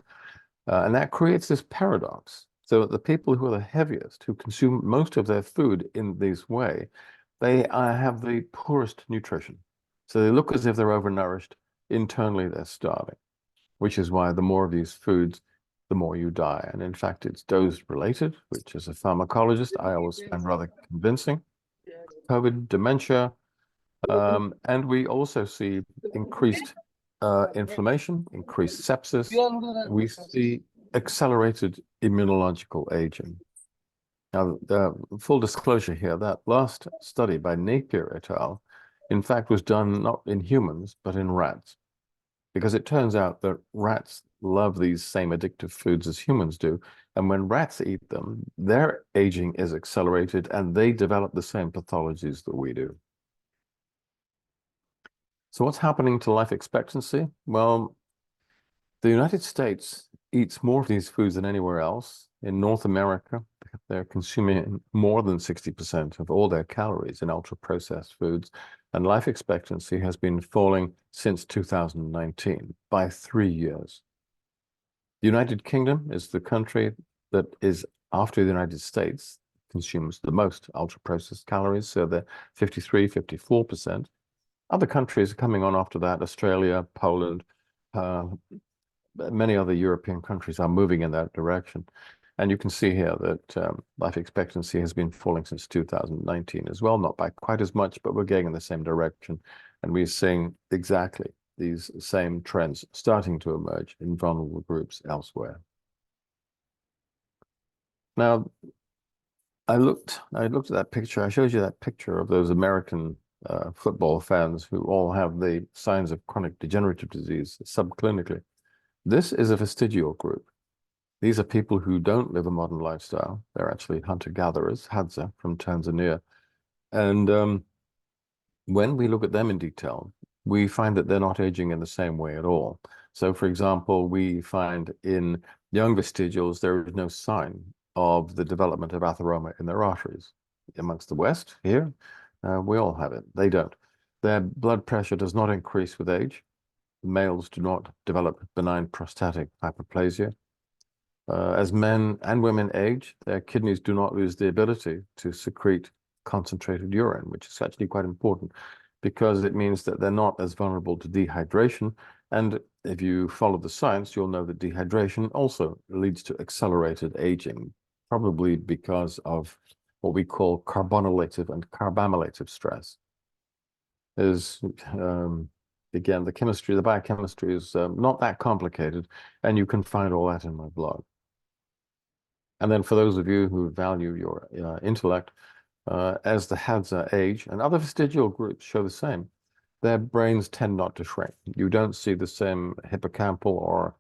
And that creates this paradox. So the people who are the heaviest, who consume most of their food in this way, they have the poorest nutrition. So they look as if they're overnourished. Internally, they're starving, which is why the more of these foods, the more you die. And in fact, it's dose related, which as a pharmacologist, I always find rather convincing. COVID, dementia, and we also see increased inflammation, increased sepsis. We see accelerated immunological aging. Now, full disclosure here, that last study by Napier et al., in fact, was done not in humans, but in rats. Because it turns out that rats love these same addictive foods as humans do. And when rats eat them, their aging is accelerated and they develop the same pathologies that we do. So what's happening to life expectancy? Well, the United States eats more of these foods than anywhere else. In North America, the They're consuming more than 60% of all their calories in ultra-processed foods, and life expectancy has been falling since 2019 by 3 years. The United Kingdom is the country that is, after the United States, consumes the most ultra-processed calories, so they're 53, 54%. Other countries coming on after that, Australia, Poland, many other European countries are moving in that direction. And you can see here that life expectancy has been falling since 2019 as well, not by quite as much, but we're going in the same direction. And we're seeing exactly these same trends starting to emerge in vulnerable groups elsewhere. Now, I looked at that picture. I showed you that picture of those American football fans who all have the signs of chronic degenerative disease subclinically. This is a vestigial group. These are people who don't live a modern lifestyle. They're actually hunter-gatherers, Hadza from Tanzania. And when we look at them in detail, we find that they're not aging in the same way at all. So, for example, we find in young vestigials, there is no sign of the development of atheroma in their arteries. Amongst the West, here, we all have it. They don't. Their blood pressure does not increase with age. Males do not develop benign prostatic hyperplasia. As men and women age, their kidneys do not lose the ability to secrete concentrated urine, which is actually quite important because it means that they're not as vulnerable to dehydration. And if you follow the science, you'll know that dehydration also leads to accelerated aging, probably because of what we call carbonylative and carbamylative stress. Again, the chemistry, the biochemistry is not that complicated, and you can find all that in my blog. And then for those of you who value your intellect, as the Hadza age, and other vestigial groups show the same, their brains tend not to shrink. You don't see the same hippocampal or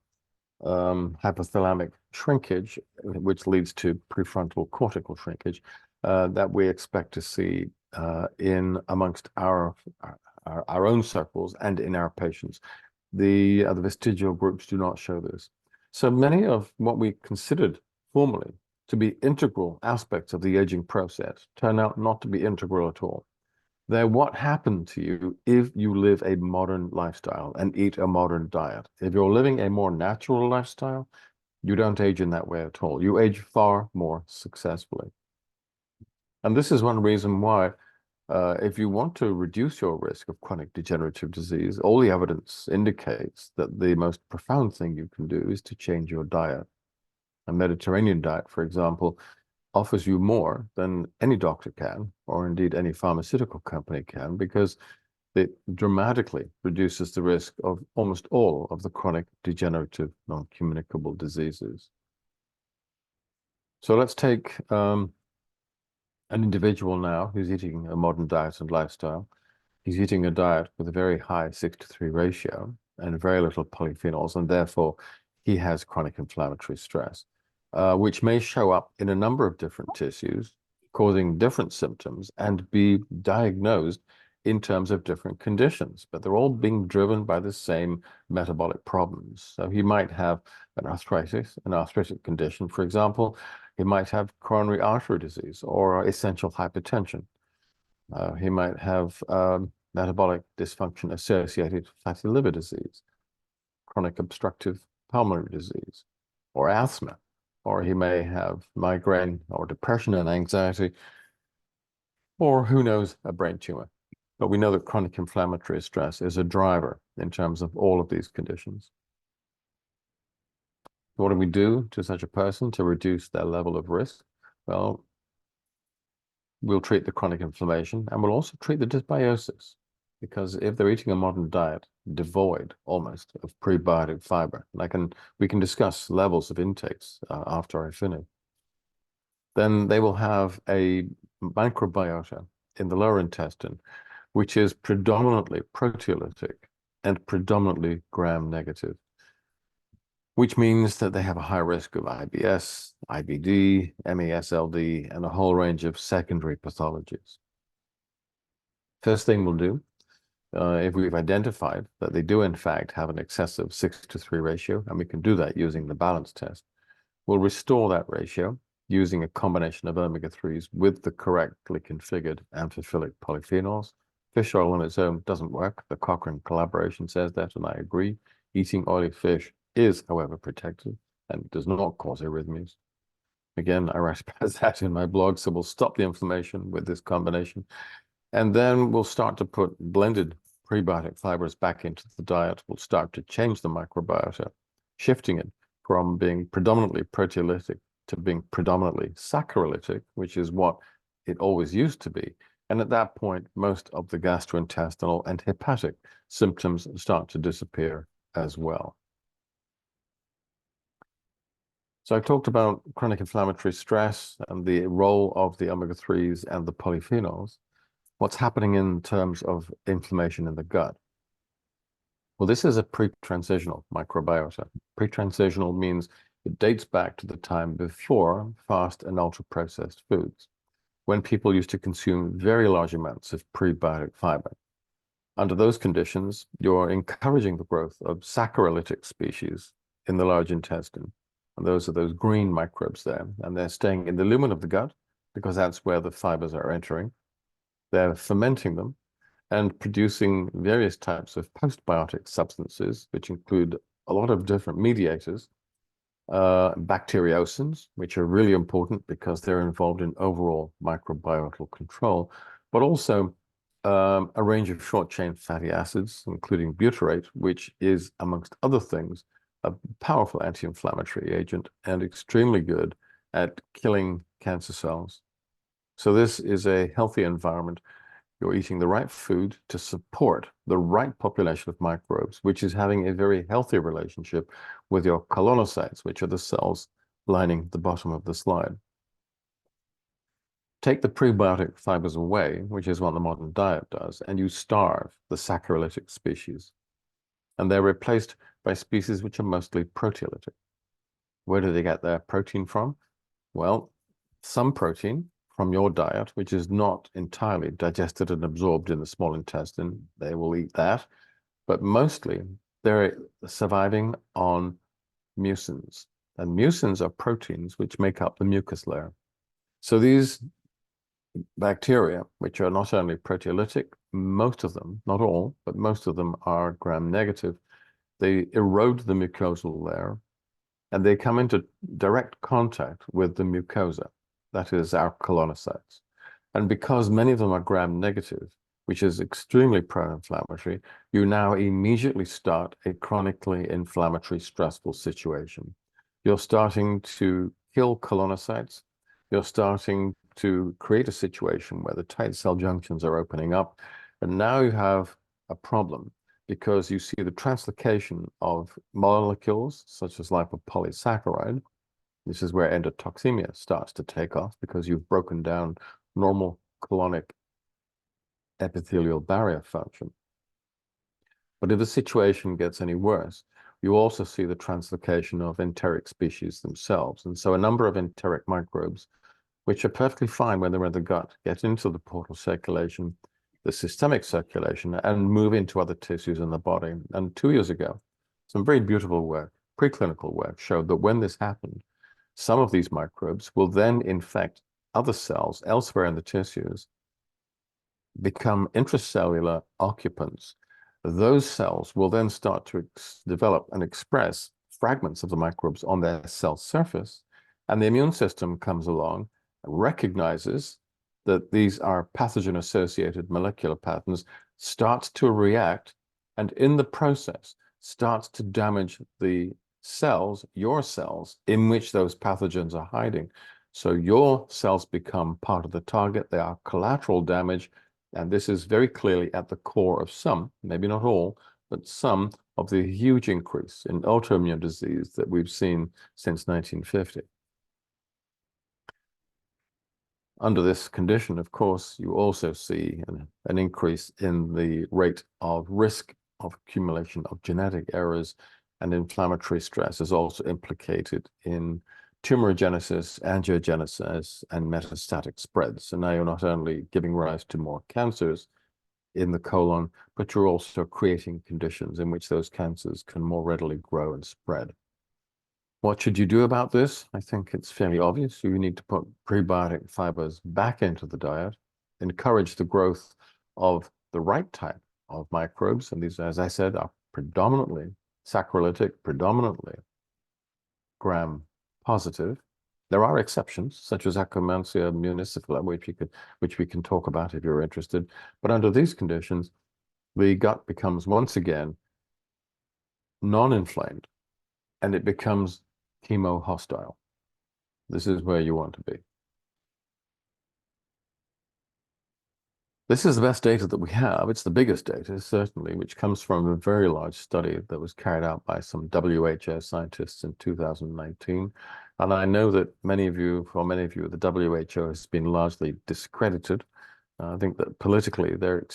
hypothalamic shrinkage, which leads to prefrontal cortical shrinkage, that we expect to see in amongst our own circles and in our patients. The other vestigial groups do not show this. So many of what we considered formerly to be integral aspects of the aging process turn out not to be integral at all. They're what happened to you if you live a modern lifestyle and eat a modern diet. If you're living a more natural lifestyle, you don't age in that way at all. You age far more successfully. And this is one reason why if you want to reduce your risk of chronic degenerative disease, all the evidence indicates that the most profound thing you can do is to change your diet. A Mediterranean diet, for example, offers you more than any doctor can, or indeed any pharmaceutical company can, because it dramatically reduces the risk of almost all of the chronic degenerative non-communicable diseases. So let's take an individual now who's eating a modern diet and lifestyle. He's eating a diet with a very high 6:3 ratio and very little polyphenols, and therefore he has chronic inflammatory stress, which may show up in a number of different tissues, causing different symptoms and be diagnosed in terms of different conditions, but they're all being driven by the same metabolic problems. So he might have an arthritic condition, for example. He might have coronary artery disease or essential hypertension. He might have metabolic dysfunction associated fatty liver disease, chronic obstructive pulmonary disease, or asthma, or he may have migraine or depression and anxiety, or who knows, a brain tumor. But we know that chronic inflammatory stress is a driver in terms of all of these conditions. What do we do to such a person to reduce their level of risk? Well, we'll treat the chronic inflammation and we'll also treat the dysbiosis, because if they're eating a modern diet devoid almost of prebiotic fiber, and we can discuss levels of intakes after I finish, then they will have a microbiota in the lower intestine, which is predominantly proteolytic and predominantly gram-negative, which means that they have a high risk of IBS, IBD, MESLD, and a whole range of secondary pathologies. First thing we'll do, if we've identified that they do in fact have an excessive 6:3 ratio, and we can do that using the balance test, we'll restore that ratio using a combination of omega-3s with the correctly configured amphiphilic polyphenols. Fish oil on its own doesn't work. The Cochrane collaboration says that, and I agree. Eating oily fish is, however, protective and does not cause arrhythmias. Again, I write about that in my blog, so we'll stop the inflammation with this combination. And then we'll start to put blended prebiotic fibers back into the diet. We'll start to change the microbiota, shifting it from being predominantly proteolytic to being predominantly saccharolytic, which is what it always used to be. And at that point, most of the gastrointestinal and hepatic symptoms start to disappear as well. So I talked about chronic inflammatory stress and the role of the omega-3s and the polyphenols. What's happening in terms of inflammation in the gut? Well, this is a pre-transitional microbiota. Pre-transitional means it dates back to the time before fast and ultra-processed foods, when people used to consume very large amounts of prebiotic fiber. Under those conditions, you're encouraging the growth of saccharolytic species in the large intestine. And those are those green microbes there. And they're staying in the lumen of the gut because that's where the fibers are entering. They're fermenting them and producing various types of postbiotic substances, which include a lot of different mediators, bacteriocins, which are really important because they're involved in overall microbiota control, but also a range of short-chain fatty acids, including butyrate, which is, amongst other things, a powerful anti-inflammatory agent and extremely good at killing cancer cells. So this is a healthy environment. You're eating the right food to support the right population of microbes, which is having a very healthy relationship with your colonocytes, which are the cells lining the bottom of the slide. Take the prebiotic fibers away, which is what the modern diet does, and you starve the saccharolytic species. And they're replaced by species which are mostly proteolytic. Where do they get their protein from? Well, some protein from your diet, which is not entirely digested and absorbed in the small intestine, they will eat that. But mostly they're surviving on mucins. And mucins are proteins which make up the mucus layer. So these bacteria, which are not only proteolytic, most of them, not all, but most of them are gram-negative. They erode the mucosal layer, and they come into direct contact with the mucosa, that is our colonocytes. And because many of them are gram-negative, which is extremely pro-inflammatory, you now immediately start a chronically inflammatory, stressful situation. You're starting to kill colonocytes. You're starting to create a situation where the tight cell junctions are opening up. And now you have a problem because you see the translocation of molecules such as lipopolysaccharide. This is where endotoxemia starts to take off because you've broken down normal colonic epithelial barrier function. But if the situation gets any worse, you also see the translocation of enteric species themselves. And so a number of enteric microbes, which are perfectly fine when they're in the gut, get into the portal circulation, the systemic circulation, and move into other tissues in the body. And 2 years ago, some very beautiful work, preclinical work, showed that when this happened, some of these microbes will then infect other cells elsewhere in the tissues, become intracellular occupants. Those cells will then start to develop and express fragments of the microbes on their cell surface, and the immune system comes along, recognizes that these are pathogen-associated molecular patterns, starts to react, and in the process starts to damage the cells, your cells, in which those pathogens are hiding. So your cells become part of the target. They are collateral damage. And this is very clearly at the core of some, maybe not all, but some of the huge increase in autoimmune disease that we've seen since 1950. Under this condition, of course, you also see an increase in the rate of risk of accumulation of genetic errors, and inflammatory stress is also implicated in tumorigenesis, angiogenesis, and metastatic spread. So now you're not only giving rise to more cancers in the colon, but you're also creating conditions in which those cancers can more readily grow and spread. What should you do about this? I think it's fairly obvious. You need to put prebiotic fibers back into the diet, encourage the growth of the right type of microbes. And these, as I said, are predominantly saccharolytic, predominantly gram positive. There are exceptions, such as Akkermansia municipala, which we can talk about if you're interested. But under these conditions, the gut becomes once again non-inflamed, and it becomes chemo-hostile. This is where you want to be. This is the best data that we have. It's the biggest data, certainly, which comes from a very large study that was carried out by some WHO scientists in 2019. And I know that many of you, the WHO has been largely discredited. I think that politically they're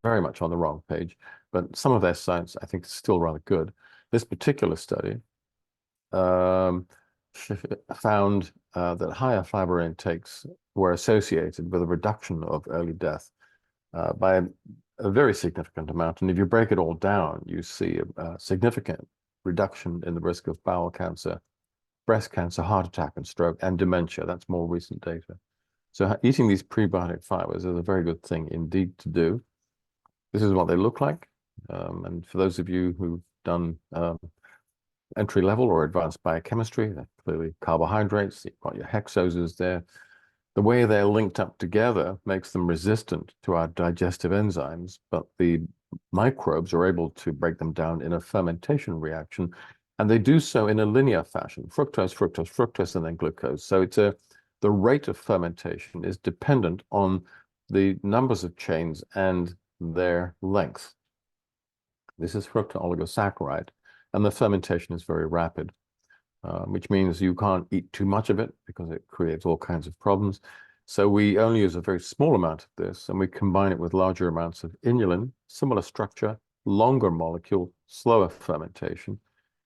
very much on the wrong page, but some of their science, I think, is still rather good. This particular study found that higher fiber intakes were associated with a reduction of early death by a very significant amount. And if you break it all down, you see a significant reduction in the risk of bowel cancer, breast cancer, heart attack, and stroke, and dementia. That's more recent data. So eating these prebiotic fibers is a very good thing indeed to do. This is what they look like. And for those of you who've done entry level or advanced biochemistry, they're clearly carbohydrates. You've got your hexoses there. The way they're linked up together makes them resistant to our digestive enzymes, but the microbes are able to break them down in a fermentation reaction, and they do so in a linear fashion: fructose, fructose, fructose, and then glucose. So the rate of fermentation is dependent on the numbers of chains and their length. This is fructooligosaccharides, and the fermentation is very rapid. Which means you can't eat too much of it because it creates all kinds of problems. So we only use a very small amount of this, and we combine it with larger amounts of inulin, similar structure, longer molecule, slower fermentation,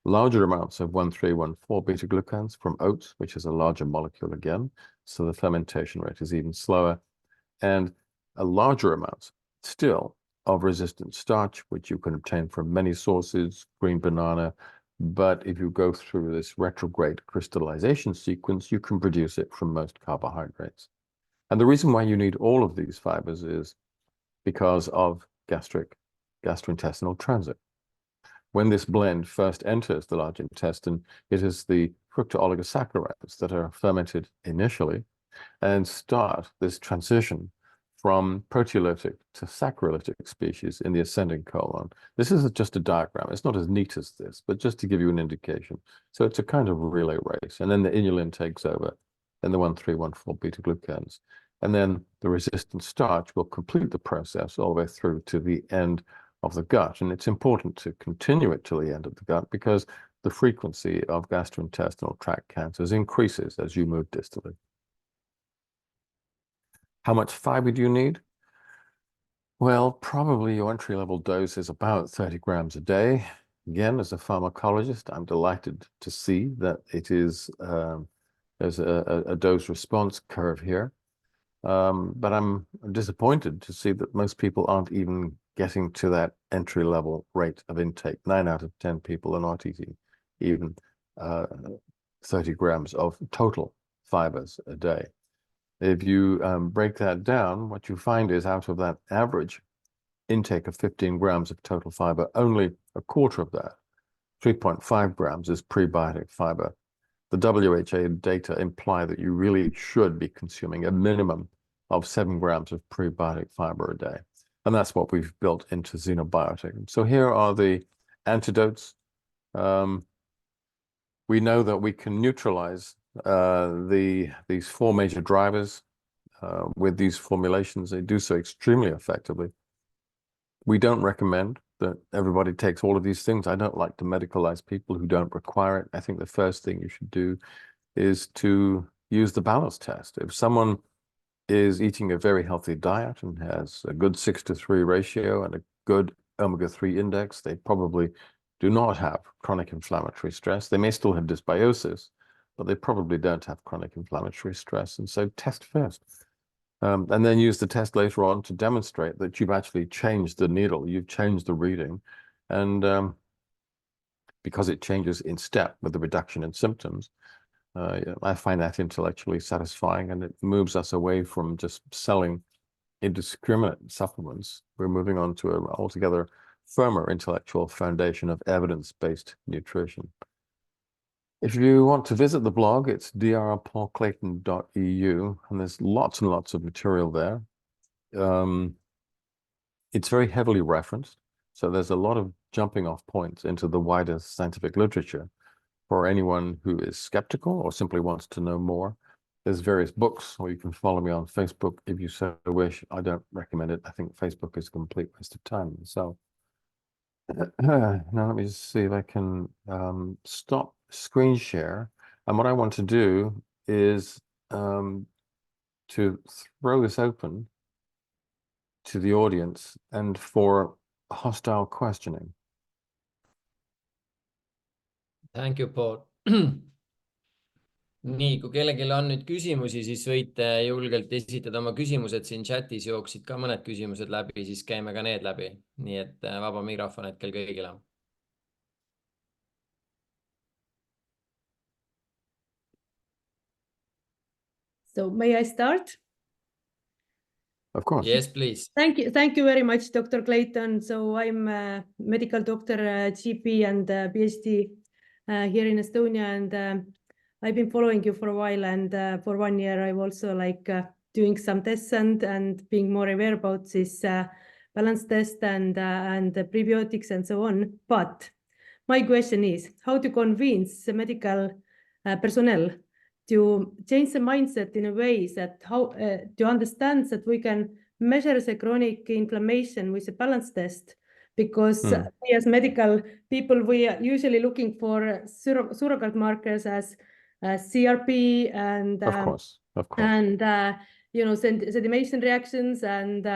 larger amounts of 1,3,1,4 beta-glucans from oats, which is a larger molecule again, so the fermentation rate is even slower, and a larger amount still of resistant starch, which you can obtain from many sources, green banana. But if you go through this retrograde crystallization sequence, you can produce it from most carbohydrates. And the reason why you need all of these fibers is because of gastrointestinal transit. When this blend first enters the large intestine, it is the fructooligosaccharides that are fermented initially and start this transition from proteolytic to saccharolytic species in the ascending colon. This is just a diagram. It's not as neat as this, but just to give you an indication. So it's a kind of relay race. And then the inulin takes over, and the 1,3,1,4 beta-glucans. And then the resistant starch will complete the process all the way through to the end of the gut. And it's important to continue it till the end of the gut because the frequency of gastrointestinal tract cancers increases as you move distally. How much fiber do you need? Well, probably your entry-level dose is about 30 grams a day. Again, as a pharmacologist, I'm delighted to see that it is there's a dose response curve here. But I'm disappointed to see that most people aren't even getting to that entry-level rate of intake. 9 out of 10 people are not eating even 30 grams of total fibers a day. If you break that down, what you find is out of that average intake of 15 grams of total fiber, only a quarter of that, 3.5 grams, is prebiotic fiber. The WHO data imply that you really should be consuming a minimum of 7 grams of prebiotic fiber a day. And that's what we've built into Xenobiotic. So here are the antidotes. We know that we can neutralize these 4 major drivers with these formulations. They do so extremely effectively. We don't recommend that everybody takes all of these things. I don't like to medicalize people who don't require it. I think the first thing you should do is to use the balance test. If someone is eating a very healthy diet and has a good 6-to-3 ratio and a good omega-3 index, they probably do not have chronic inflammatory stress. They may still have dysbiosis, but they probably don't have chronic inflammatory stress. And so test first. And then use the test later on to demonstrate that you've actually changed the needle, you've changed the reading. And because it changes in step with the reduction in symptoms, I find that intellectually satisfying, and it moves us away from just selling indiscriminate supplements. We're moving on to an altogether firmer intellectual foundation of evidence-based nutrition. If you want to visit the blog, it's drpaulclayton.eu, and there's lots and lots of material there. It's very heavily referenced, so there's a lot of jumping off points into the wider scientific literature for anyone who is skeptical or simply wants to know more. There's various books, or you can follow me on Facebook if you so wish. I don't recommend it. I think Facebook is a complete waste of time. So now let me just see if I can stop screen share. And what I want to do is to throw this open to the audience and for hostile questioning. Thank you, Paul. Nii, kui kellelgi on nüüd küsimusi, siis võite julgelt esitada oma küsimused siin chatis, jooksid ka mõned küsimused läbi, siis käime ka need läbi. Nii et vaba mikrofon hetkel kõigile. So may I start? Of course. Yes, please. Thank you very much, Dr. Clayton. So I'm a medical doctor, GP and PhD here in Estonia, and I've been following you for a while, and for 1 year I've also doing some tests and being more aware about this balance test and the prebiotics and so on. But my question is how to convince the medical personnel to change the mindset in a way that how to understand that we can measure the chronic inflammation with a balance test, because we as medical people, we are usually looking for surrogate markers as CRP and of course. And sedimation reactions and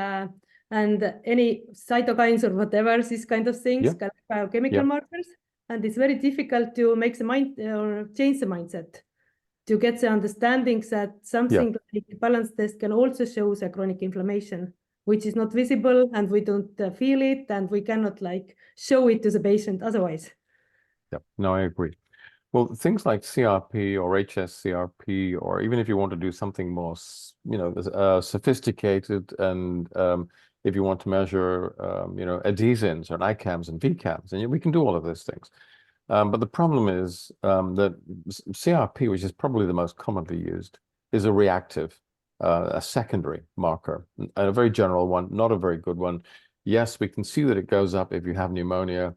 any cytokines or whatever, these kind of things, biochemical markers, and it's very difficult to make the mind or change the mindset to get the understanding that something like the balance test can also show the chronic inflammation, which is not visible, and we don't feel it, and we cannot show it to the patient otherwise. Yeah, no, I agree. Well, things like CRP or HSCRP, or even if you want to do something more, sophisticated, and if you want to measure, adhesins or ICAMs and VCAMs, and we can do all of those things. But the problem is that CRP, which is probably the most commonly used, is a reactive, a secondary marker, a very general one, not a very good one. Yes, we can see that it goes up if you have pneumonia,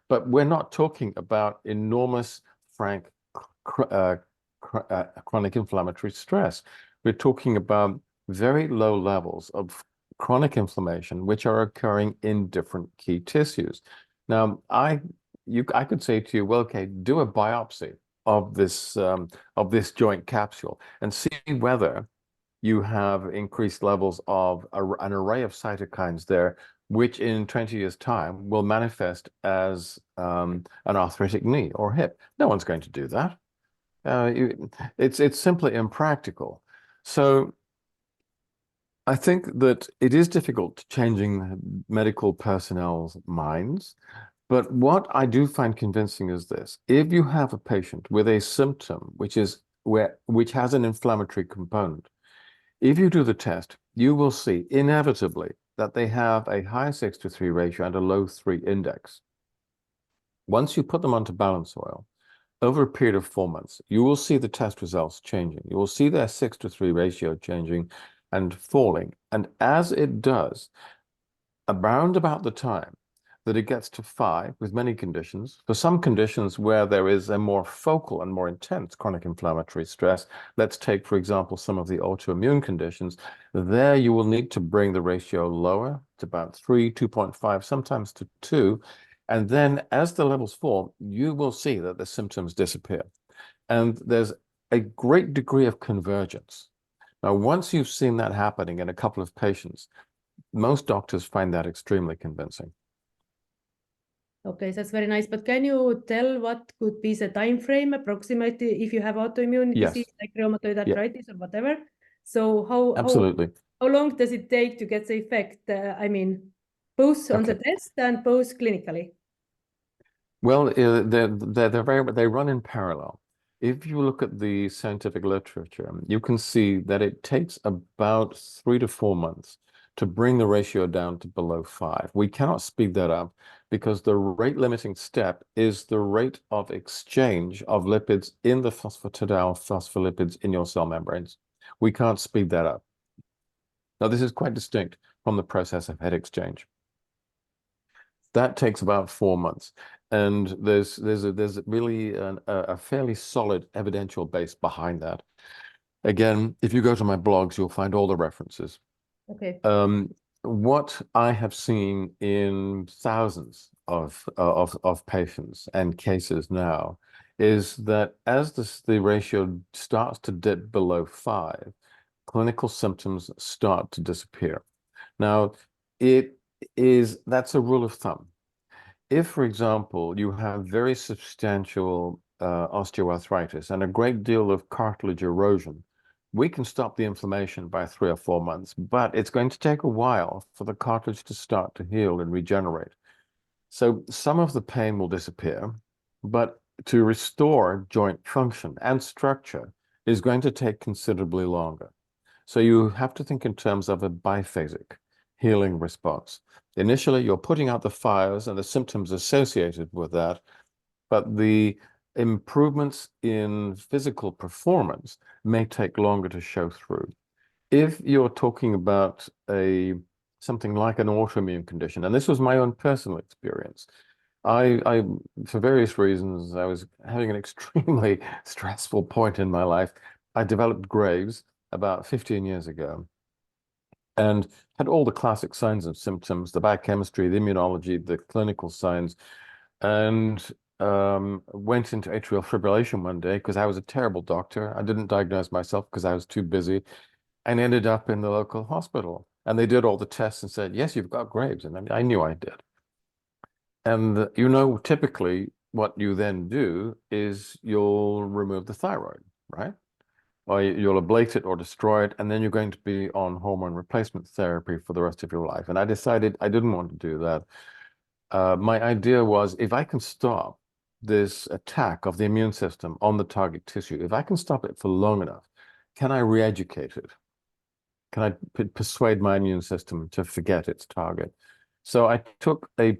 but we're not talking about enormous, frank, chronic inflammatory stress. We're talking about very low levels of chronic inflammation, which are occurring in different key tissues. Now, I could say to you, well, okay, do a biopsy of this joint capsule and see whether you have increased levels of an array of cytokines there, which in 20 years' time will manifest as an arthritic knee or hip. No one's going to do that. It's simply impractical. So I think that it is difficult changing medical personnel's minds. But what I do find convincing is this: if you have a patient with a symptom which has an inflammatory component, if you do the test, you will see inevitably that they have a high 6:3 ratio and a low 3 index. Once you put them onto balance oil, over a period of 4 months, you will see the test results changing. You will see their 6:3 ratio changing and falling. And as it does, around about the time that it gets to 5 with many conditions, for some conditions where there is a more focal and more intense chronic inflammatory stress, let's take, for example, some of the autoimmune conditions, there you will need to bring the ratio lower to about 3, 2.5, sometimes to 2. And then as the levels fall, you will see that the symptoms disappear. And there's a great degree of convergence. Now, once you've seen that happening in a couple of patients, most doctors find that extremely convincing. Okay, that's very nice. But can you tell what could be the time frame approximately if you have autoimmune disease like rheumatoid arthritis or whatever? So how long does it take to get the effect? I mean, both on the test and both clinically. Well, they run in parallel. If you look at the scientific literature, you can see that it takes about 3 to 4 months to bring the ratio down to below 5. We cannot speed that up because the rate limiting step is the rate of exchange of lipids in the phospholipids in your cell membranes. We can't speed that up. Now, this is quite distinct from the process of head exchange. That takes about 4 months. And there's really a fairly solid evidential base behind that. Again, if you go to my blogs, you'll find all the references. Okay. What I have seen in thousands of patients and cases now is that as the ratio starts to dip below 5, clinical symptoms start to disappear. Now, that's a rule of thumb. If, for example, you have very substantial osteoarthritis and a great deal of cartilage erosion, we can stop the inflammation by 3 or 4 months, but it's going to take a while for the cartilage to start to heal and regenerate. So some of the pain will disappear, but to restore joint function and structure is going to take considerably longer. So you have to think in terms of a biphasic healing response. Initially, you're putting out the fires and the symptoms associated with that, but the improvements in physical performance may take longer to show through. If you're talking about something like an autoimmune condition, and this was my own personal experience, I for various reasons, I was having an extremely stressful point in my life. I developed Graves about 15 years ago and had all the classic signs and symptoms, the biochemistry, the immunology, the clinical signs, and went into atrial fibrillation one day because I was a terrible doctor. I didn't diagnose myself because I was too busy, and ended up in the local hospital. And they did all the tests and said, yes, you've got Graves. And I knew I did. And typically what you then do is you'll remove the thyroid, right? Or you'll ablate it or destroy it, and then you're going to be on hormone replacement therapy for the rest of your life. And I decided I didn't want to do that. My idea was, if I can stop this attack of the immune system on the target tissue, if I can stop it for long enough, can I re-educate it? Can I persuade my immune system to forget its target? So I took a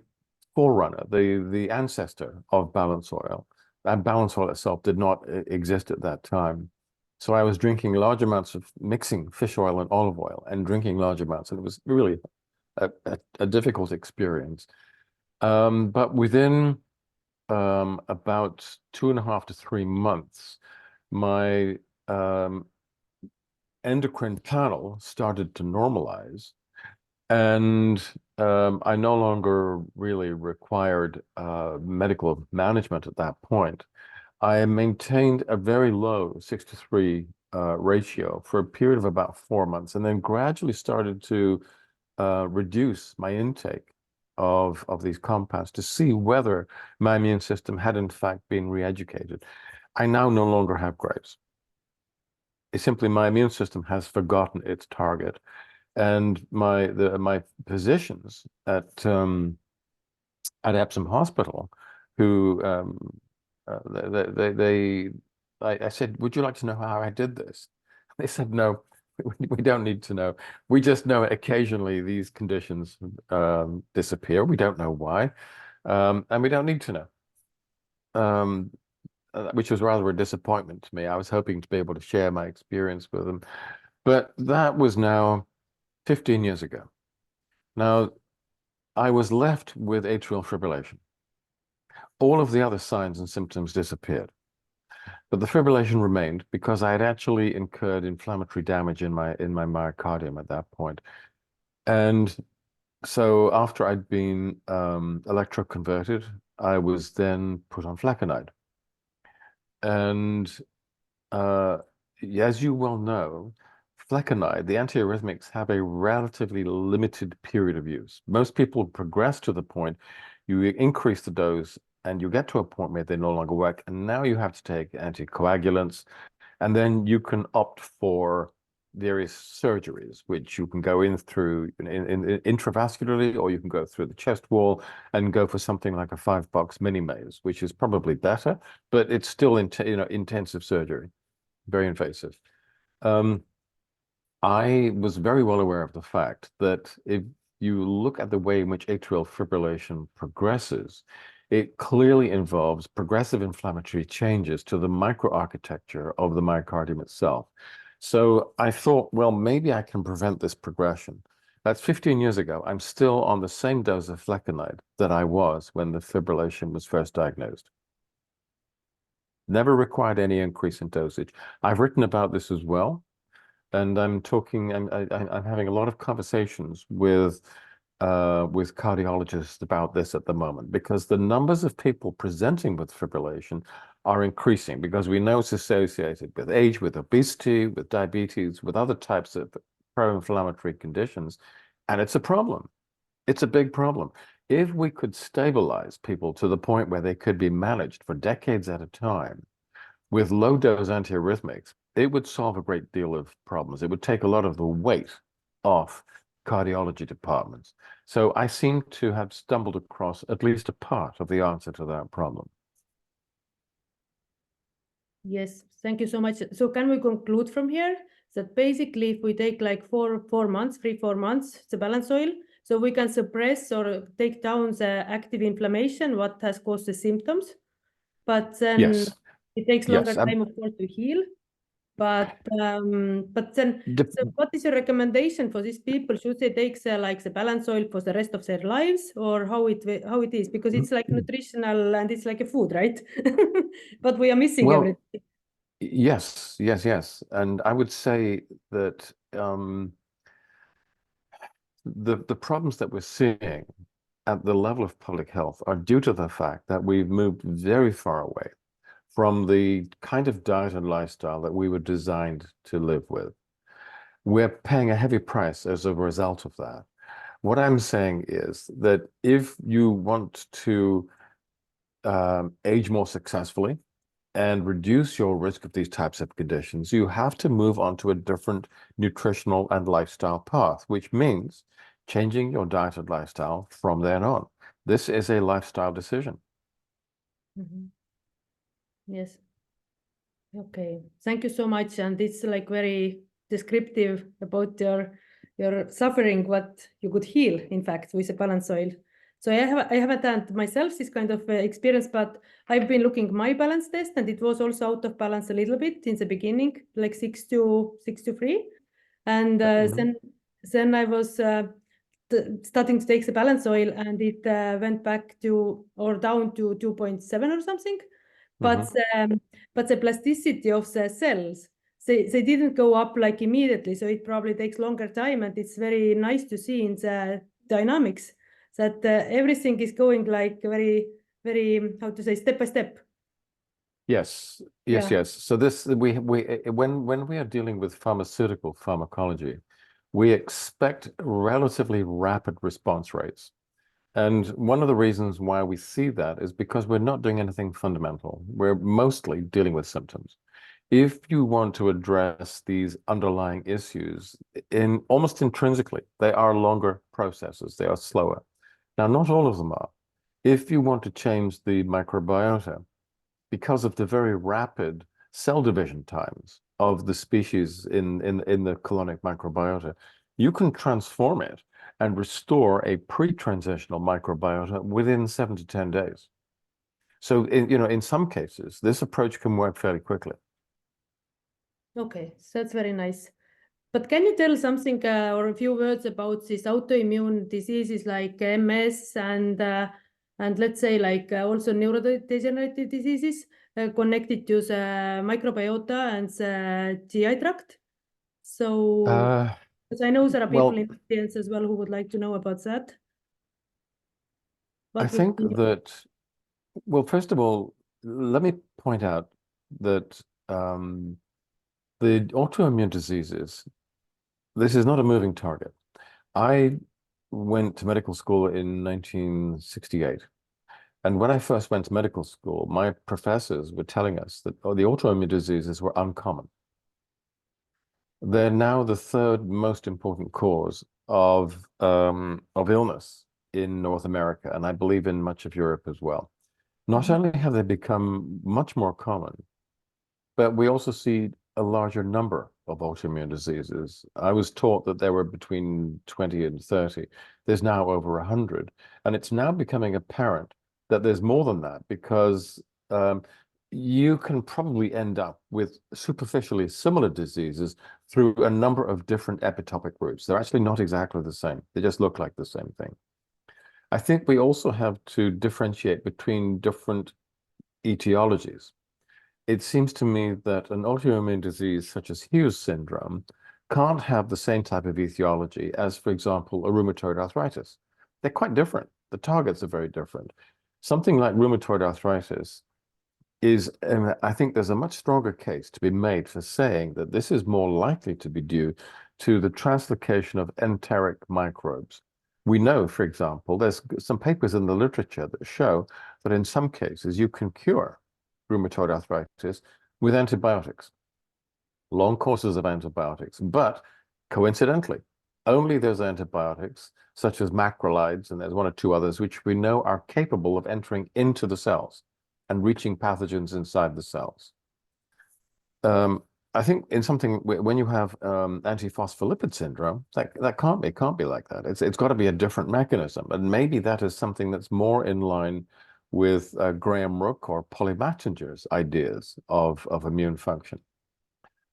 forerunner, the ancestor of balance oil. And balance oil itself did not exist at that time. So I was drinking large amounts of mixing fish oil and olive oil and drinking large amounts. And it was really a difficult experience. But within about 2.5 to 3 months, my endocrine panel started to normalize. And I no longer really required medical management at that point. I maintained a very low 6:3 ratio for a period of about 4 months, and then gradually started to reduce my intake of these compounds to see whether my immune system had in fact been re-educated. I now no longer have Graves. It's simply my immune system has forgotten its target. And my physicians at Epsom Hospital, who I said, would you like to know how I did this? They said, no, we don't need to know. We just know occasionally these conditions disappear. We don't know why, and we don't need to know. Which was rather a disappointment to me. I was hoping to be able to share my experience with them, but that was now 15 years ago. Now, I was left with atrial fibrillation. All of the other signs and symptoms disappeared, but the fibrillation remained because I had actually incurred inflammatory damage in my myocardium at that point. And so after I'd been electroconverted, I was then put on flecainide. And as you well know, flecainide, the antiarrhythmics, have a relatively limited period of use. Most people progress to the point you increase the dose and you get to a point where they no longer work, and now you have to take anticoagulants, and then you can opt for various surgeries, which you can go in through intravascularly, or you can go through the chest wall and go for something like a 5-box mini maze, which is probably better, but it's still intensive surgery, very invasive. I was very well aware of the fact that if you look at the way in which atrial fibrillation progresses, it clearly involves progressive inflammatory changes to the microarchitecture of the myocardium itself. So I thought, well, maybe I can prevent this progression. That's 15 years ago. I'm still on the same dose of flecainide that I was when the fibrillation was first diagnosed. Never required any increase in dosage. I've written about this as well. And I'm having a lot of conversations with cardiologists about this at the moment, because the numbers of people presenting with fibrillation are increasing, because we know it's associated with age, with obesity, with diabetes, with other types of pro-inflammatory conditions. And it's a problem. It's a big problem. If we could stabilize people to the point where they could be managed for decades at a time with low-dose antiarrhythmics, it would solve a great deal of problems. It would take a lot of the weight off cardiology departments. So I seem to have stumbled across at least a part of the answer to that problem. Yes, thank you so much. So can we conclude from here that basically if we take like 4 months, 3-4 months, the balance oil, so we can suppress or take down the active inflammation, what has caused the symptoms, but then Yes. it takes longer Yes. time, of course, to heal. But then, so what is your recommendation for these people? Should they take like the balance oil for the rest of their lives, or how it is? Because it's like nutritional and it's like a food, right? But we are missing everything. Yes. And I would say that the problems that we're seeing at the level of public health are due to the fact that we've moved very far away from the kind of diet and lifestyle that we were designed to live with. We're paying a heavy price as a result of that. What I'm saying is that if you want to age more successfully and reduce your risk of these types of conditions, you have to move on to a different nutritional and lifestyle path, which means changing your diet and lifestyle from then on. This is a lifestyle decision. Mm-hmm. Yes. Okay. Thank you so much. And it's like very descriptive about your suffering, what you could heal, in fact, with the balance oil. So I haven't had myself this kind of experience, but I've been looking my balance test, and it was also out of balance a little bit in the beginning, like 6 to 3. And then I was starting to take the balance oil, and it went back to or down to 2.7 or something. But the plasticity of the cells, they didn't go up like immediately. So it probably takes longer time, and it's very nice to see in the dynamics that everything is going like very, very, how to say, step by step. Yes. So this when we are dealing with pharmaceutical pharmacology, we expect relatively rapid response rates. And one of the reasons why we see that is because we're not doing anything fundamental. We're mostly dealing with symptoms. If you want to address these underlying issues almost intrinsically, they are longer processes, they are slower. Now, not all of them are. If you want to change the microbiota, because of the very rapid cell division times of the species in the colonic microbiota, you can transform it and restore a pre-transitional microbiota within 7 to 10 days. So, in some cases, this approach can work fairly quickly. Okay, so that's very nice. But can you tell something or a few words about these autoimmune diseases like MS and let's say like also neurodegenerative diseases connected to the microbiota and the GI tract? So, because I know there are people in the audience as well who would like to know about that. I think that, well, first of all, let me point out that the autoimmune diseases, this is not a moving target. I went to medical school in 1968. And when I first went to medical school, my professors were telling us that the autoimmune diseases were uncommon. They're now the third most important cause of illness in North America, and I believe in much of Europe as well. Not only have they become much more common, but we also see a larger number of autoimmune diseases. I was taught that there were between 20 and 30. There's now over 100. And it's now becoming apparent that there's more than that, because you can probably end up with superficially similar diseases through a number of different epitopic routes. They're actually not exactly the same. They just look like the same thing. I think we also have to differentiate between different etiologies. It seems to me that an autoimmune disease such as Hughes syndrome can't have the same type of etiology as, for example, a rheumatoid arthritis. They're quite different. The targets are very different. Something like rheumatoid arthritis is, I think there's a much stronger case to be made for saying that this is more likely to be due to the translocation of enteric microbes. We know, for example, there's some papers in the literature that show that in some cases you can cure rheumatoid arthritis with antibiotics, long courses of antibiotics. But coincidentally, only those antibiotics, such as macrolides, and there's one or two others, which we know are capable of entering into the cells and reaching pathogens inside the cells. I think in something, when you have antiphospholipid syndrome, that can't be like that. It's got to be a different mechanism, and maybe that is something that's more in line with Graham Rook or Polly Batchinger's ideas of immune function.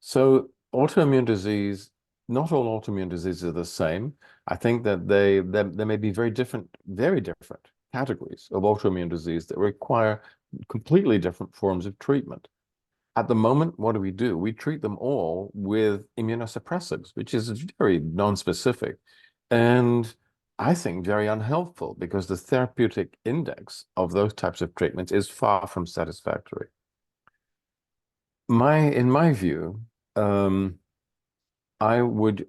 So autoimmune disease, not all autoimmune diseases are the same. I think that there may be very different categories of autoimmune disease that require completely different forms of treatment. At the moment, what do? We treat them all with immunosuppressives, which is very non-specific and I think very unhelpful, because the therapeutic index of those types of treatments is far from satisfactory. In my view, I would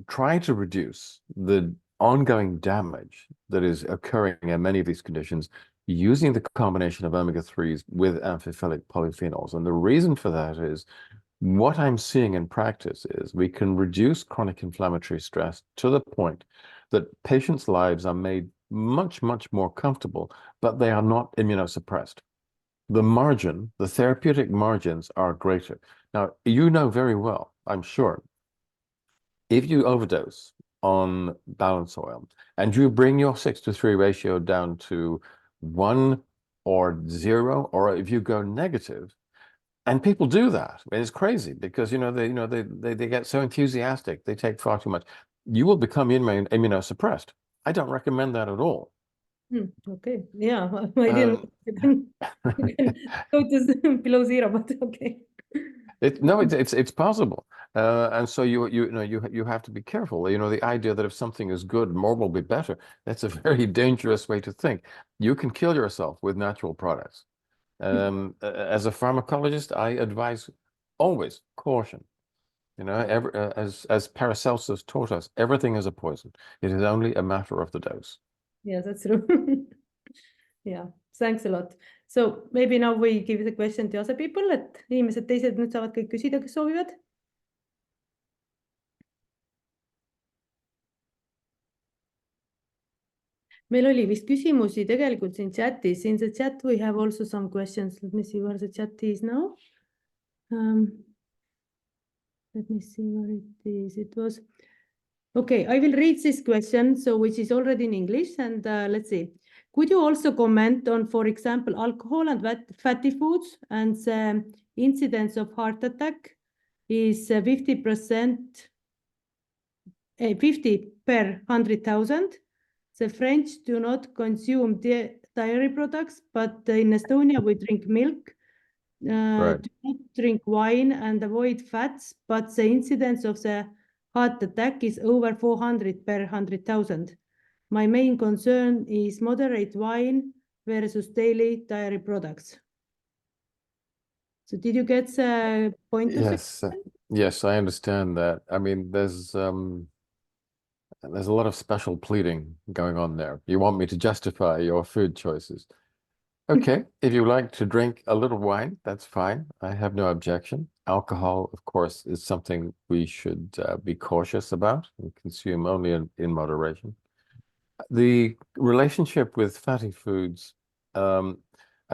try to reduce the ongoing damage that is occurring in many of these conditions using the combination of omega-3s with amphiphilic polyphenols. And the reason for that is what I'm seeing in practice is we can reduce chronic inflammatory stress to the point that patients' lives are made much, much more comfortable, but they are not immunosuppressed. The therapeutic margins are greater. Now, you know very well, I'm sure, if you overdose on balance oil and you bring your 6:3 ratio down to 1 or 0, or if you go negative, and people do that, and it's crazy because they get so enthusiastic, they take far too much. You will become immunosuppressed. I don't recommend that at all. Okay, yeah, I didn't you can go to below 0, but okay. It's possible, and so you have to be careful. The idea that if something is good, more will be better. That's a very dangerous way to think. You can kill yourself with natural products. As a pharmacologist, I advise always caution. As Paracelsus taught us, everything is a poison. It is only a matter of the dose. Yeah, that's true. Yeah, thanks a lot. So maybe now we give the question to other people, et inimesed teised nüüd saavad kõik küsida, kes soovivad. Meil oli vist küsimusi tegelikult siin chatis. In the chat we have also some questions. Let me see where the chat is now. Let me see where it is. It was... Okay, I will read this question, which is already in English, and let's see. Could you also comment on, for example, alcohol and fatty foods, and the incidence of heart attack is 50 per 100,000. The French do not consume dairy products, but in Estonia we drink milk, Right. do not drink wine and avoid fats, but the incidence of the heart attack is over 400 per 100,000. My main concern is moderate wine versus daily dairy products. So did you get the point? Yes, I understand that. I mean, there's a lot of special pleading going on there. You want me to justify your food choices. Okay, if you like to drink a little wine, that's fine. I have no objection. Alcohol, of course, is something we should be cautious about and consume only in moderation. The relationship with fatty foods, I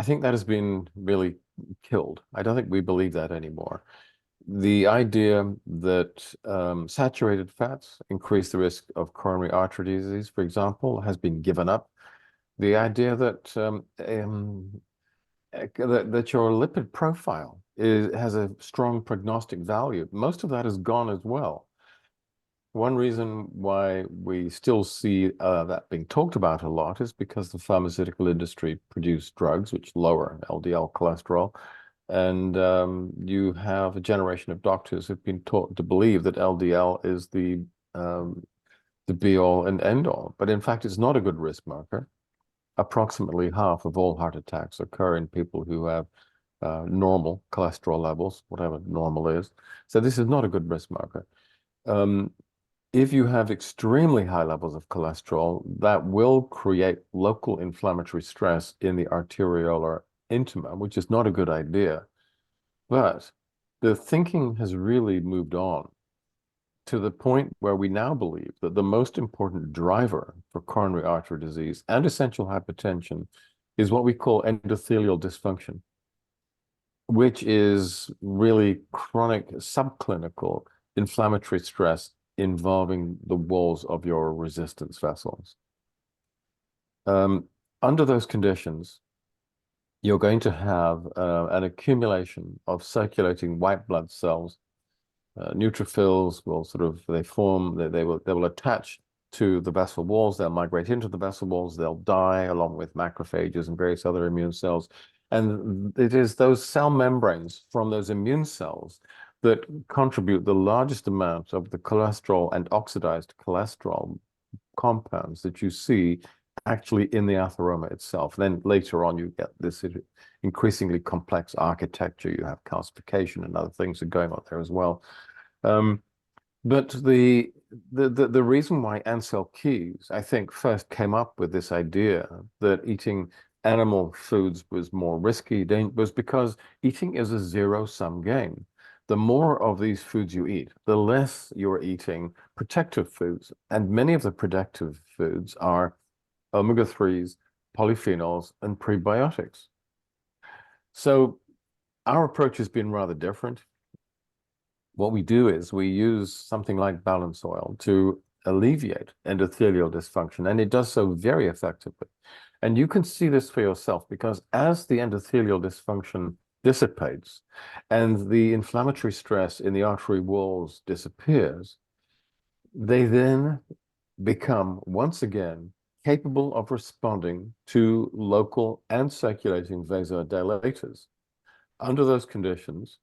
think that has been really killed. I don't think we believe that anymore. The idea that saturated fats increase the risk of coronary artery disease, for example, has been given up. The idea that that your lipid profile has a strong prognostic value, most of that is gone as well. One reason why we still see that being talked about a lot is because the pharmaceutical industry produce drugs which lower LDL cholesterol. And you have a generation of doctors who've been taught to believe that LDL is the be-all and end-all. But in fact, it's not a good risk marker. Approximately half of all heart attacks occur in people who have normal cholesterol levels, whatever normal is. So this is not a good risk marker. If you have extremely high levels of cholesterol, that will create local inflammatory stress in the arteriolar intima, which is not a good idea. But the thinking has really moved on to the point where we now believe that the most important driver for coronary artery disease and essential hypertension is what we call endothelial dysfunction, which is really chronic subclinical inflammatory stress involving the walls of your resistance vessels. Under those conditions, you're going to have an accumulation of circulating white blood cells. Neutrophils will they will attach to the vessel walls. They'll migrate into the vessel walls. They'll die along with macrophages and various other immune cells. And it is those cell membranes from those immune cells that contribute the largest amount of the cholesterol and oxidized cholesterol compounds that you see actually in the atheroma itself. Then later on, you get this increasingly complex architecture. You have calcification and other things are going on there as well. But the reason why Ansel Keys, I think, first came up with this idea that eating animal foods was more risky was because eating is a zero-sum game. The more of these foods you eat, the less you're eating protective foods. And many of the protective foods are omega-3s, polyphenols, and prebiotics. So our approach has been rather different. What we do is we use something like balance oil to alleviate endothelial dysfunction, and it does so very effectively. And you can see this for yourself because as the endothelial dysfunction dissipates and the inflammatory stress in the artery walls disappears, they then become once again capable of responding to local and circulating vasodilators. Under those conditions,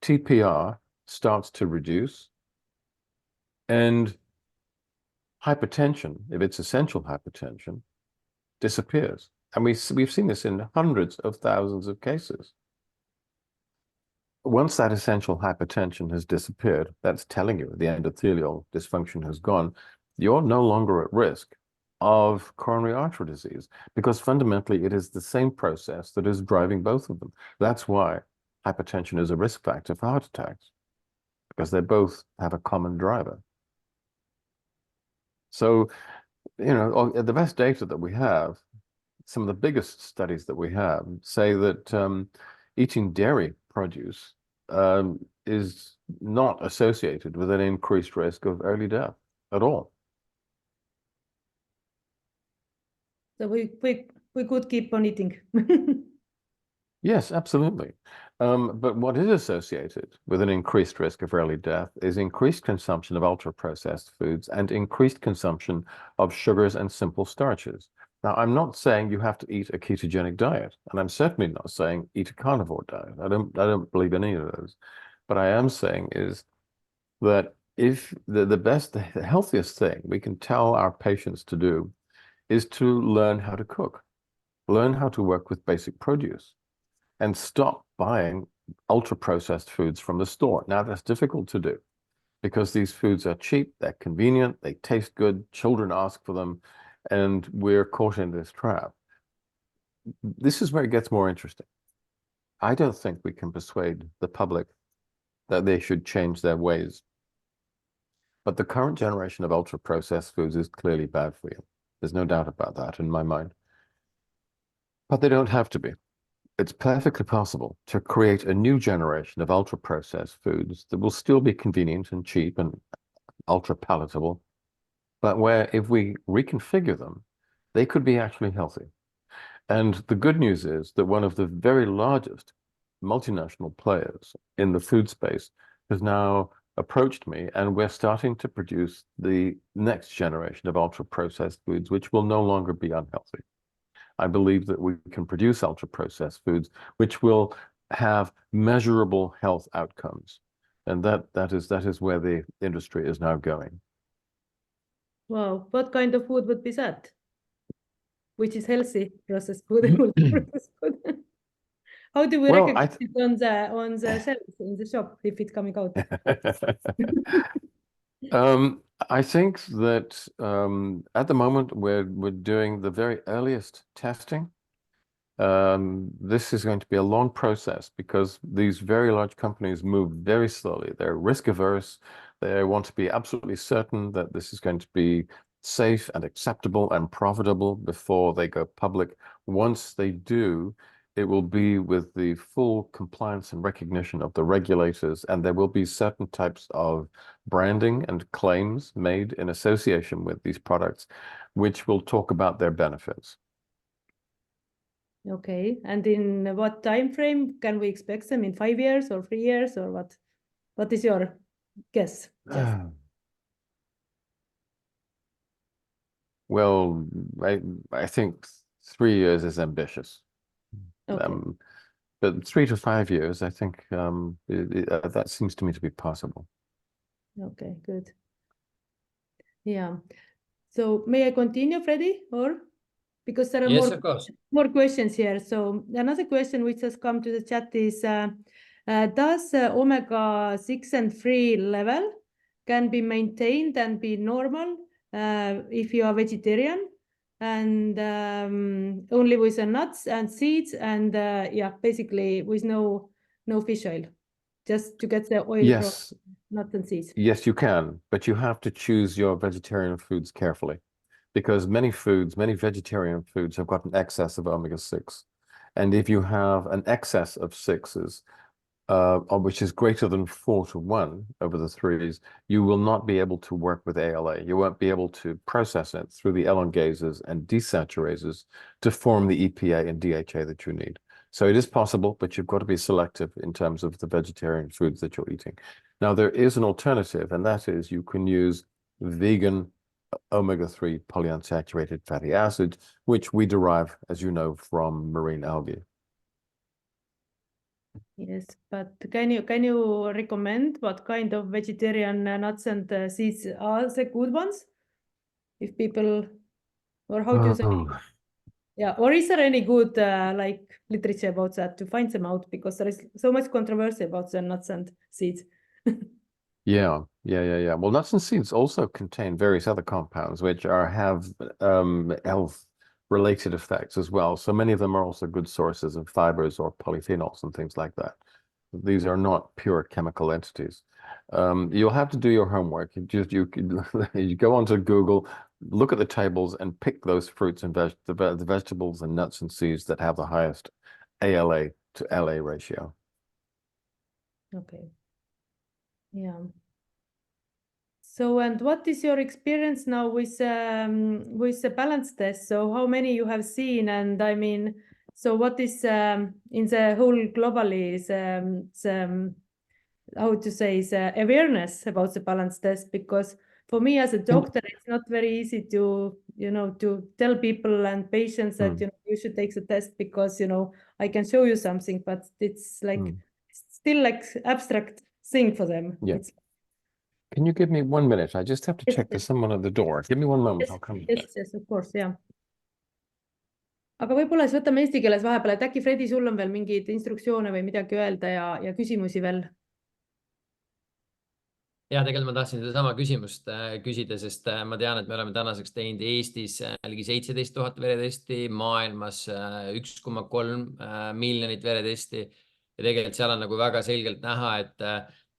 TPR starts to reduce and hypertension, if it's essential hypertension, disappears. And we've seen this in hundreds of thousands of cases. Once that essential hypertension has disappeared, that's telling you the endothelial dysfunction has gone, you're no longer at risk of coronary artery disease because fundamentally it is the same process that is driving both of them. That's why hypertension is a risk factor for heart attacks, because they both have a common driver. So, you know, the best data that we have, some of the biggest studies that we have say that eating dairy produce is not associated with an increased risk of early death at all. So we could keep on eating. Yes, absolutely. But what is associated with an increased risk of early death is increased consumption of ultra-processed foods and increased consumption of sugars and simple starches. Now, I'm not saying you have to eat a ketogenic diet, and I'm certainly not saying eat a carnivore diet. I don't believe any of those. But I am saying is that if the healthiest thing we can tell our patients to do is to learn how to cook, learn how to work with basic produce, and stop buying ultra-processed foods from the store. Now, that's difficult to do because these foods are cheap, they're convenient, they taste good, children ask for them, and we're caught in this trap. This is where it gets more interesting. I don't think we can persuade the public that they should change their ways. But the current generation of ultra-processed foods is clearly bad for you. There's no doubt about that in my mind. But they don't have to be. It's perfectly possible to create a new generation of ultra-processed foods that will still be convenient and cheap and ultra-palatable, but where if we reconfigure them, they could be actually healthy. And the good news is that one of the very largest multinational players in the food space has now approached me, and we're starting to produce the next generation of ultra-processed foods, which will no longer be unhealthy. I believe that we can produce ultra-processed foods, which will have measurable health outcomes. And that is where the industry is now going. Wow, what kind of food would be that? Which is healthy processed food and ultra-processed food? How do we recognize it on the shelves in the shop if it's coming out? I think that at the moment we're doing the very earliest testing. This is going to be a long process because these very large companies move very slowly. They're risk averse. They want to be absolutely certain that this is going to be safe and acceptable and profitable before they go public. Once they do, it will be with the full compliance and recognition of the regulators, and there will be certain types of branding and claims made in association with these products, which will talk about their benefits. Okay, and in what time frame can we expect them? In 5 years or 3 years, or what? What is your guess? Just. Well, I think 3 years is ambitious. Okay. But 3 to 5 years, I think that seems to me to be possible. Okay, good. Yeah. So may I continue, Freddie, or because there are Yes, of course. more questions here. So another question which has come to the chat is, does omega-6 and 3 level can be maintained and be normal if you are vegetarian, and only with the nuts and seeds, and yeah, basically with no fish oil, just to get the oil from nuts and seeds? Yes, you can, but you have to choose your vegetarian foods carefully, because many vegetarian foods have got an excess of omega-6. And if you have an excess of 6s, which is greater than 4 to 1 over the 3s, you will not be able to work with ALA. You won't be able to process it through the elongases and desaturases to form the EPA and DHA that you need. So it is possible, but you've got to be selective in terms of the vegetarian foods that you're eating. Now, there is an alternative, and that is you can use vegan omega-3 polyunsaturated fatty acids, which we derive, as you know, from marine algae. Yes, but can you recommend what kind of vegetarian nuts and seeds are the good ones? If people, or how do you say? Yeah, or is there any good like literature about that to find them out, because there is so much controversy about the nuts and seeds. Yeah. Well, nuts and seeds also contain various other compounds which have health-related effects as well. So many of them are also good sources of fibers or polyphenols and things like that. These are not pure chemical entities. You'll have to do your homework. You go onto Google, look at the tables, and pick those fruits and the vegetables and nuts and seeds that have the highest ALA to LA ratio. Okay. Yeah. So, and what is your experience now with the balance test? So how many you have seen? And I mean, so what is in the whole globally is how to say, the awareness about the balance test? Because for me as a doctor, it's not very easy to, to tell people and patients that, you should take the test because, I can show you something, but it's like still like abstract thing for them. Yeah. It's, can you give me 1 minute? I just have to check there's someone at the door. Give me 1 moment, I'll come back. Yes, of course, yeah. Aga võib-olla siis võtame eesti keeles vahepeal, et äkki Fredi, sul on veel mingeid instruktsioone või midagi öelda ja küsimusi veel? Ja tegelikult ma tahtsin sedasama küsimust küsida, sest ma tean, et me oleme tänaseks teinud Eestis ligi 17 000 veretesti, maailmas 1,3 miljonit veretesti ja tegelikult seal on nagu väga selgelt näha, et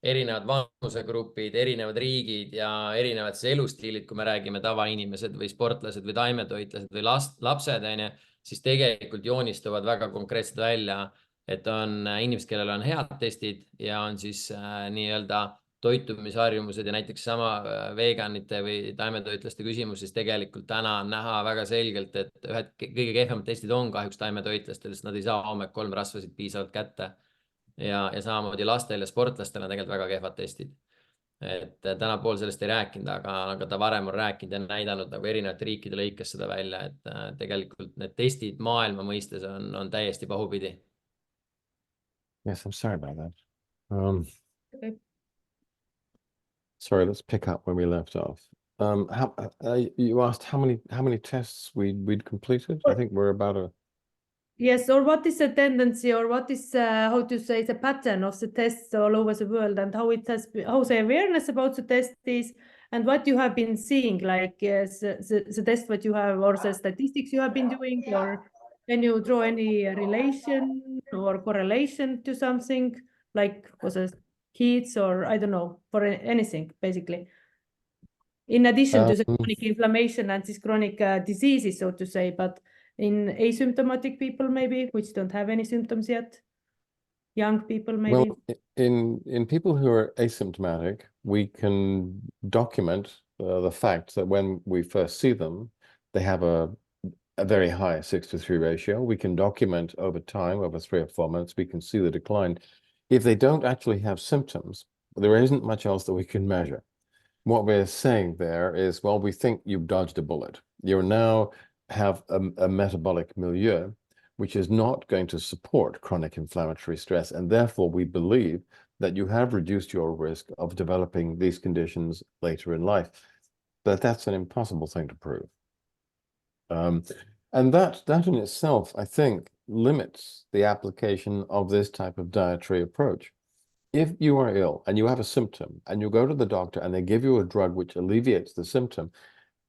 erinevad vanusegrupid, erinevad riigid ja erinevad siis elustiilid, kui me räägime tavainimesed või sportlased või taimetoitlased või lapsed, onju, siis tegelikult joonistuvad väga konkreetselt välja, et on inimesed, kellel on head testid ja on siis nii-öelda toitumisharjumused ja näiteks sama veganite või taimetoitlaste küsimus, siis tegelikult täna on näha väga selgelt, et ühed kõige kehvemad testid on kahjuks taimetoitlastel, sest nad ei saa omega-3 rasvasid piisavalt kätte. Ja samamoodi lastel ja sportlastel on tegelikult väga kehvad testid. Et täna Paul sellest ei rääkinud, aga ta varem on rääkinud ja näidanud nagu erinevate riikide lõikes seda välja, et tegelikult need testid maailma mõistes on täiesti pahupidi. Yes, I'm sorry about that. Okay. Sorry, let's pick up where we left off. You asked how many tests we'd completed? I think we're about a... Yes, or what is the tendency, or what is how to say the pattern of the tests all over the world, and how it has how the awareness about the test is, and what you have been seeing, like the test what you have, or the statistics you have been doing, or can you draw any relation or correlation to something like was it kids or I don't know, for anything basically. In addition to the chronic inflammation and these chronic diseases, so to say, but in asymptomatic people maybe, which don't have any symptoms yet, young people maybe. Well, in people who are asymptomatic, we can document the fact that when we first see them, they have a very high 6:3 ratio. We can document over time, over 3 or 4 months, we can see the decline. If they don't actually have symptoms, there isn't much else that we can measure. What we're saying there is, well, we think you've dodged a bullet. You now have a metabolic milieu, which is not going to support chronic inflammatory stress. And therefore, we believe that you have reduced your risk of developing these conditions later in life. But that's an impossible thing to prove. And that in itself, I think, limits the application of this type of dietary approach. If you are ill and you have a symptom and you go to the doctor and they give you a drug which alleviates the symptom,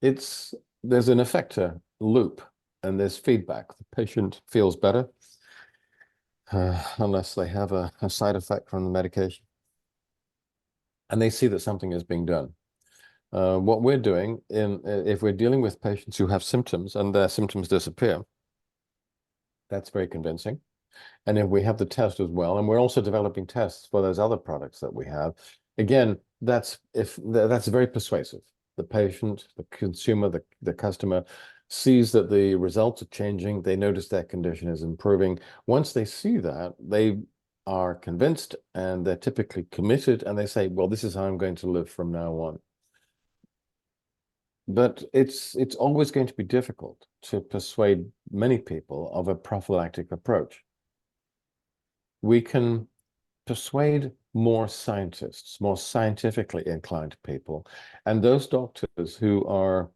there's an effector loop and there's feedback. The patient feels better unless they have a side effect from the medication. And they see that something is being done. What we're doing if we're dealing with patients who have symptoms and their symptoms disappear, that's very convincing. And if we have the test as well, and we're also developing tests for those other products that we have, again, that's very persuasive. The patient, the consumer, the customer sees that the results are changing. They notice their condition is improving. Once they see that, they are convinced and they're typically committed and they say, well, this is how I'm going to live from now on. But it's always going to be difficult to persuade many people of a prophylactic approach. We can persuade more scientists, more scientifically inclined people, and those doctors who are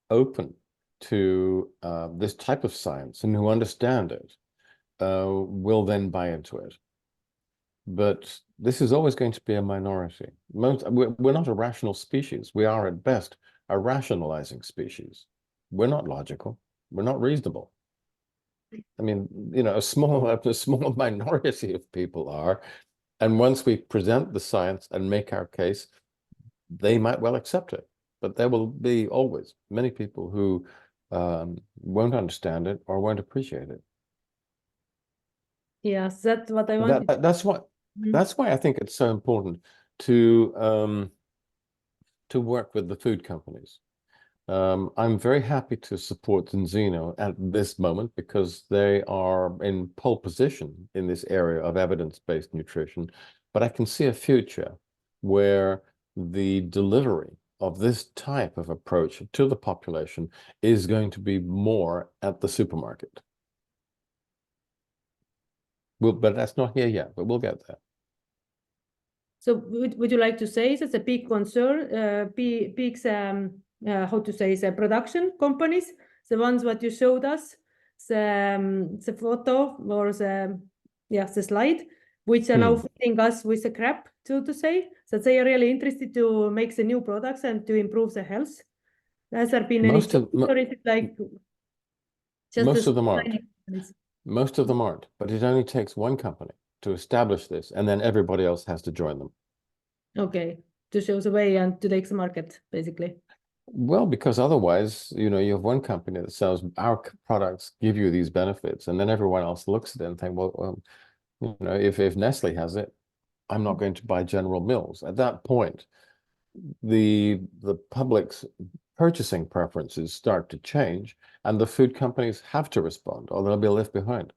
open to this type of science and who understand it will then buy into it. But this is always going to be a minority. We're not a rational species. We are at best a rationalizing species. We're not logical. We're not reasonable. I mean, you know, a small minority of people are, and once we present the science and make our case, they might well accept it. But there will be always many people who won't understand it or won't appreciate it. Yes, that's what I wanted. That's why I think it's so important to work with the food companies. I'm very happy to support Enzino at this moment because they are in pole position in this area of evidence-based nutrition. But I can see a future where the delivery of this type of approach to the population is going to be more at the supermarket. But that's not here yet, but we'll get there. So would you like to say that's a big concern, big how to say, the production companies, the ones what you showed us, the photo or the slide, which are now feeding us with the crap, so to say, that they are really interested to make the new products and to improve the health? Has there been any change, or is it like just most of them aren't? Most of them aren't, but it only takes one company to establish this, and then everybody else has to join them. Okay, to show the way and to take the market, basically. Well, because otherwise, you have one company that sells our products, give you these benefits, and then everyone else looks at it and think, well, if Nestle has it, I'm not going to buy General Mills. At that point, the public's purchasing preferences start to change, and the food companies have to respond, or they'll be left behind.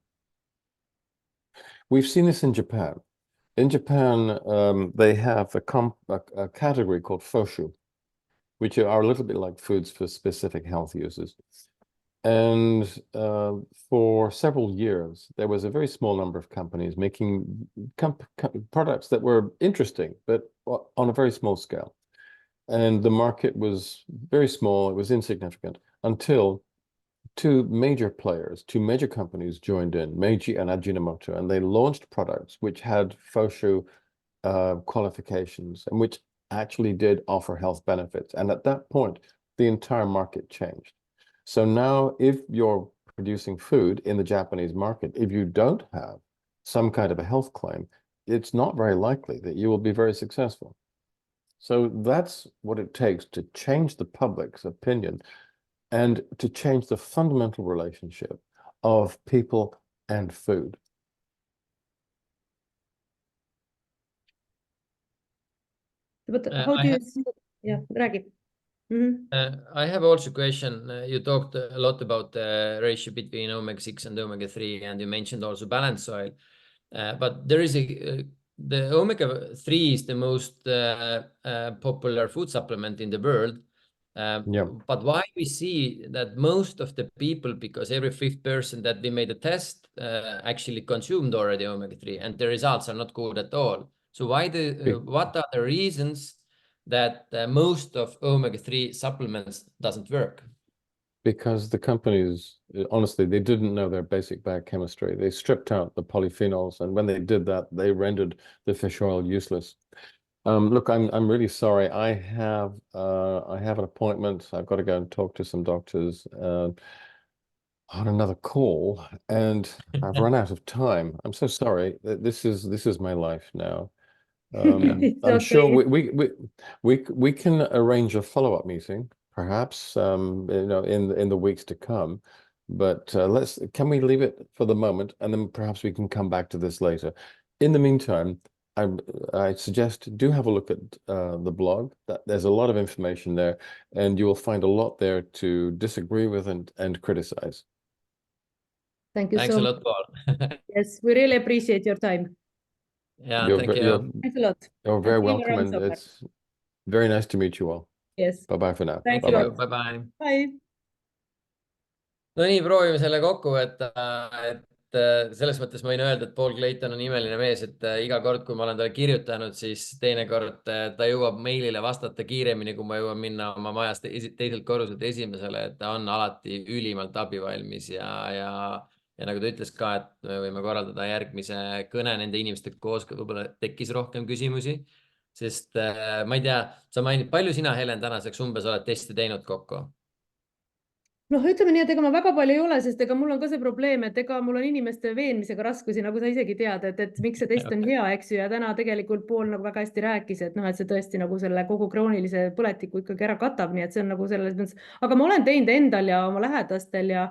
We've seen this in Japan. In Japan, they have a category called foshu, which are a little bit like foods for specific health uses. And for several years, there was a very small number of companies making products that were interesting, but on a very small scale. And the market was very small, it was insignificant, until two major companies joined in, Meiji and Ajinomoto, and they launched products which had foshu qualifications and which actually did offer health benefits. And at that point, the entire market changed. So now if you're producing food in the Japanese market, if you don't have some kind of a health claim, it's not very likely that you will be very successful. So that's what it takes to change the public's opinion and to change the fundamental relationship of people and food. But how do you see? Yeah, räägi. I have also a question. You talked a lot about the ratio between omega-6 and omega-3, and you mentioned also balanced oil. But there is the omega-3 is the most popular food supplement in the world. But why we see that most of the people, because every fifth person that we made a test actually consumed already omega-3, and the results are not good at all. So what are the reasons that most of omega-3 supplements doesn't work? Because the companies, honestly, they didn't know their basic biochemistry. They stripped out the polyphenols, and when they did that, they rendered the fish oil useless. Look, I'm really sorry. I have an appointment. I've got to go and talk to some doctors on another call, and I've run out of time. I'm so sorry. This is my life now. I'm sure we can arrange a follow-up meeting, perhaps in the weeks to come. But can we leave it for the moment, and then perhaps we can come back to this later. In the meantime, I suggest do have a look at the blog. There's a lot of information there, and you will find a lot there to disagree with and criticize. Thank you Thanks so a much. lot, Paul. Yes, we really appreciate your time. Yeah, thank you. Thanks a lot. You're very welcome, and it's very nice to meet you all. Yes. Bye-bye for now. Thanks a lot. Bye-bye. Bye. No nii, proovime selle kokku võtta, et selles mõttes ma võin öelda, et Paul Clayton on imeline mees, et iga kord, kui ma olen talle kirjutanud, siis teinekord ta jõuab meilile vastata kiiremini, kui ma jõuan minna oma majast teiselt korruselt esimesele, et ta on alati ülimalt abivalmis ja nagu ta ütles ka, et me võime korraldada järgmise kõne nende inimestega koos, kui võib-olla tekkis rohkem küsimusi, sest ma ei tea, sa mainid, palju sina, Helen, tänaseks umbes oled testi teinud kokku? Noh, ütleme nii, et ega ma väga palju ei ole, sest ega mul on ka see probleem, et ega mul on inimeste veenmisega raskusi, nagu sa isegi tead, et miks see test on hea, eks ju, ja täna tegelikult Paul nagu väga hästi rääkis, et noh, et see tõesti nagu selle kogu kroonilise põletiku ikkagi ära katab, nii et see on nagu selles mõttes, aga ma olen teinud endal ja oma lähedastel ja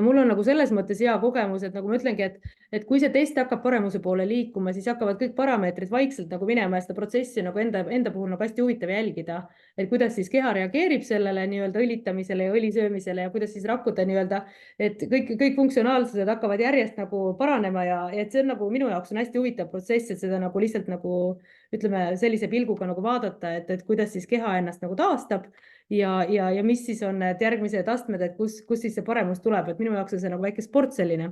mul on nagu selles mõttes hea kogemus, et nagu ma ütlengi, et kui see test hakkab paremuse poole liikuma, siis hakkavad kõik parameetrid vaikselt nagu minema ja seda protsessi nagu enda puhul nagu hästi huvitav jälgida, et kuidas siis keha reageerib sellele nii-öelda õlitamisele ja õlisöömisele ja kuidas siis rakkuda nii-öelda, et kõik funktsionaalsused hakkavad järjest nagu paranema ja et see on nagu minu jaoks on hästi huvitav protsess, et seda nagu lihtsalt nagu ütleme sellise pilguga nagu vaadata, et kuidas siis keha ennast nagu taastab ja mis siis on need järgmised astmed, et kus siis see paremus tuleb, et minu jaoks on see nagu väike sport selline.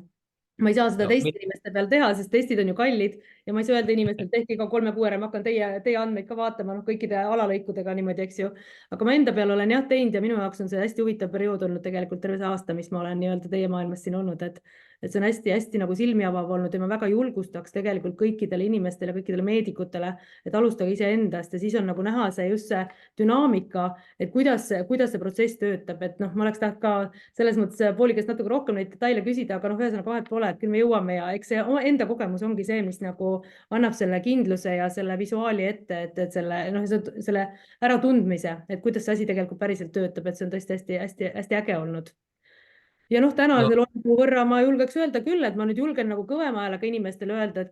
Ma ei saa seda testi inimeste peal teha, sest testid on ju kallid ja ma ei saa öelda inimestelt, tehke iga 3 kuu ära, ma hakkan teie andmeid ka vaatama, kõikide alalõikudega niimoodi, eks ju. Aga ma enda peal olen jah teinud ja minu jaoks on see hästi huvitav periood olnud tegelikult terve see aasta, mis ma olen nii-öelda teie maailmas siin olnud, et see on hästi-hästi nagu silmi avav olnud ja ma väga julgustaks tegelikult kõikidele inimestele, kõikidele meedikutele, et alustage iseendast ja siis on nagu näha see just see dünaamika, et kuidas see protsess töötab, et noh, ma oleks tahtnud ka selles mõttes Pauli käest natuke rohkem neid detaile küsida, aga noh, ühesõnaga vahet pole, et küll me jõuame ja eks see enda kogemus ongi see, mis nagu annab selle kindluse ja selle visuaali ette, et selle, noh, selle äratundmise, et kuidas see asi tegelikult päriselt töötab, et see on tõesti hästi-hästi äge olnud. Ja noh, tänase loengu võrra ma julgeks öelda küll, et ma nüüd julgen nagu kõvema häälega inimestele öelda, et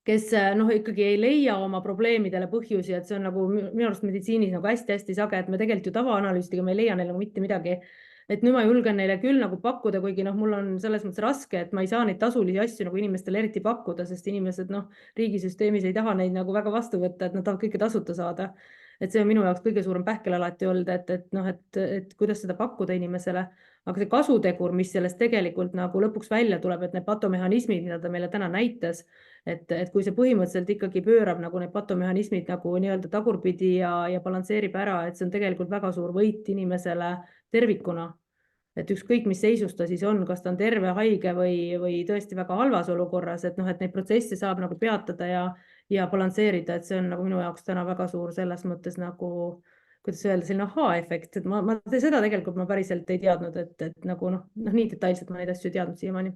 kes noh, ikkagi ei leia oma probleemidele põhjusi, et see on nagu minu arust meditsiinis nagu hästi-hästi sage, et me tegelikult ju tavaanalüüsidega me ei leia neile mitte midagi. Et nüüd ma julgen neile küll nagu pakkuda, kuigi noh, mul on selles mõttes raske, et ma ei saa neid tasulisi asju nagu inimestele eriti pakkuda, sest inimesed noh, riigisüsteemis ei taha neid nagu väga vastu võtta, et nad tahavad kõike tasuta saada. Et see on minu jaoks kõige suurem pähkel alati olnud, et noh, et kuidas seda pakkuda inimesele. Aga see kasutegur, mis sellest tegelikult nagu lõpuks välja tuleb, et need patomehhanismid, mida ta meile täna näitas, et kui see põhimõtteliselt ikkagi pöörab nagu need patomehhanismid nagu nii-öelda tagurpidi ja balansseerib ära, et see on tegelikult väga suur võit inimesele tervikuna. Et ükskõik, mis seisus ta siis on, kas ta on terve, haige või tõesti väga halvas olukorras, et noh, et neid protsesse saab nagu peatada ja balansseerida, et see on nagu minu jaoks täna väga suur selles mõttes nagu, kuidas öelda, selline aha-efekt, et ma seda tegelikult ma päriselt ei teadnud, et nagu noh, nii detailselt ma neid asju ei teadnud siiamaani.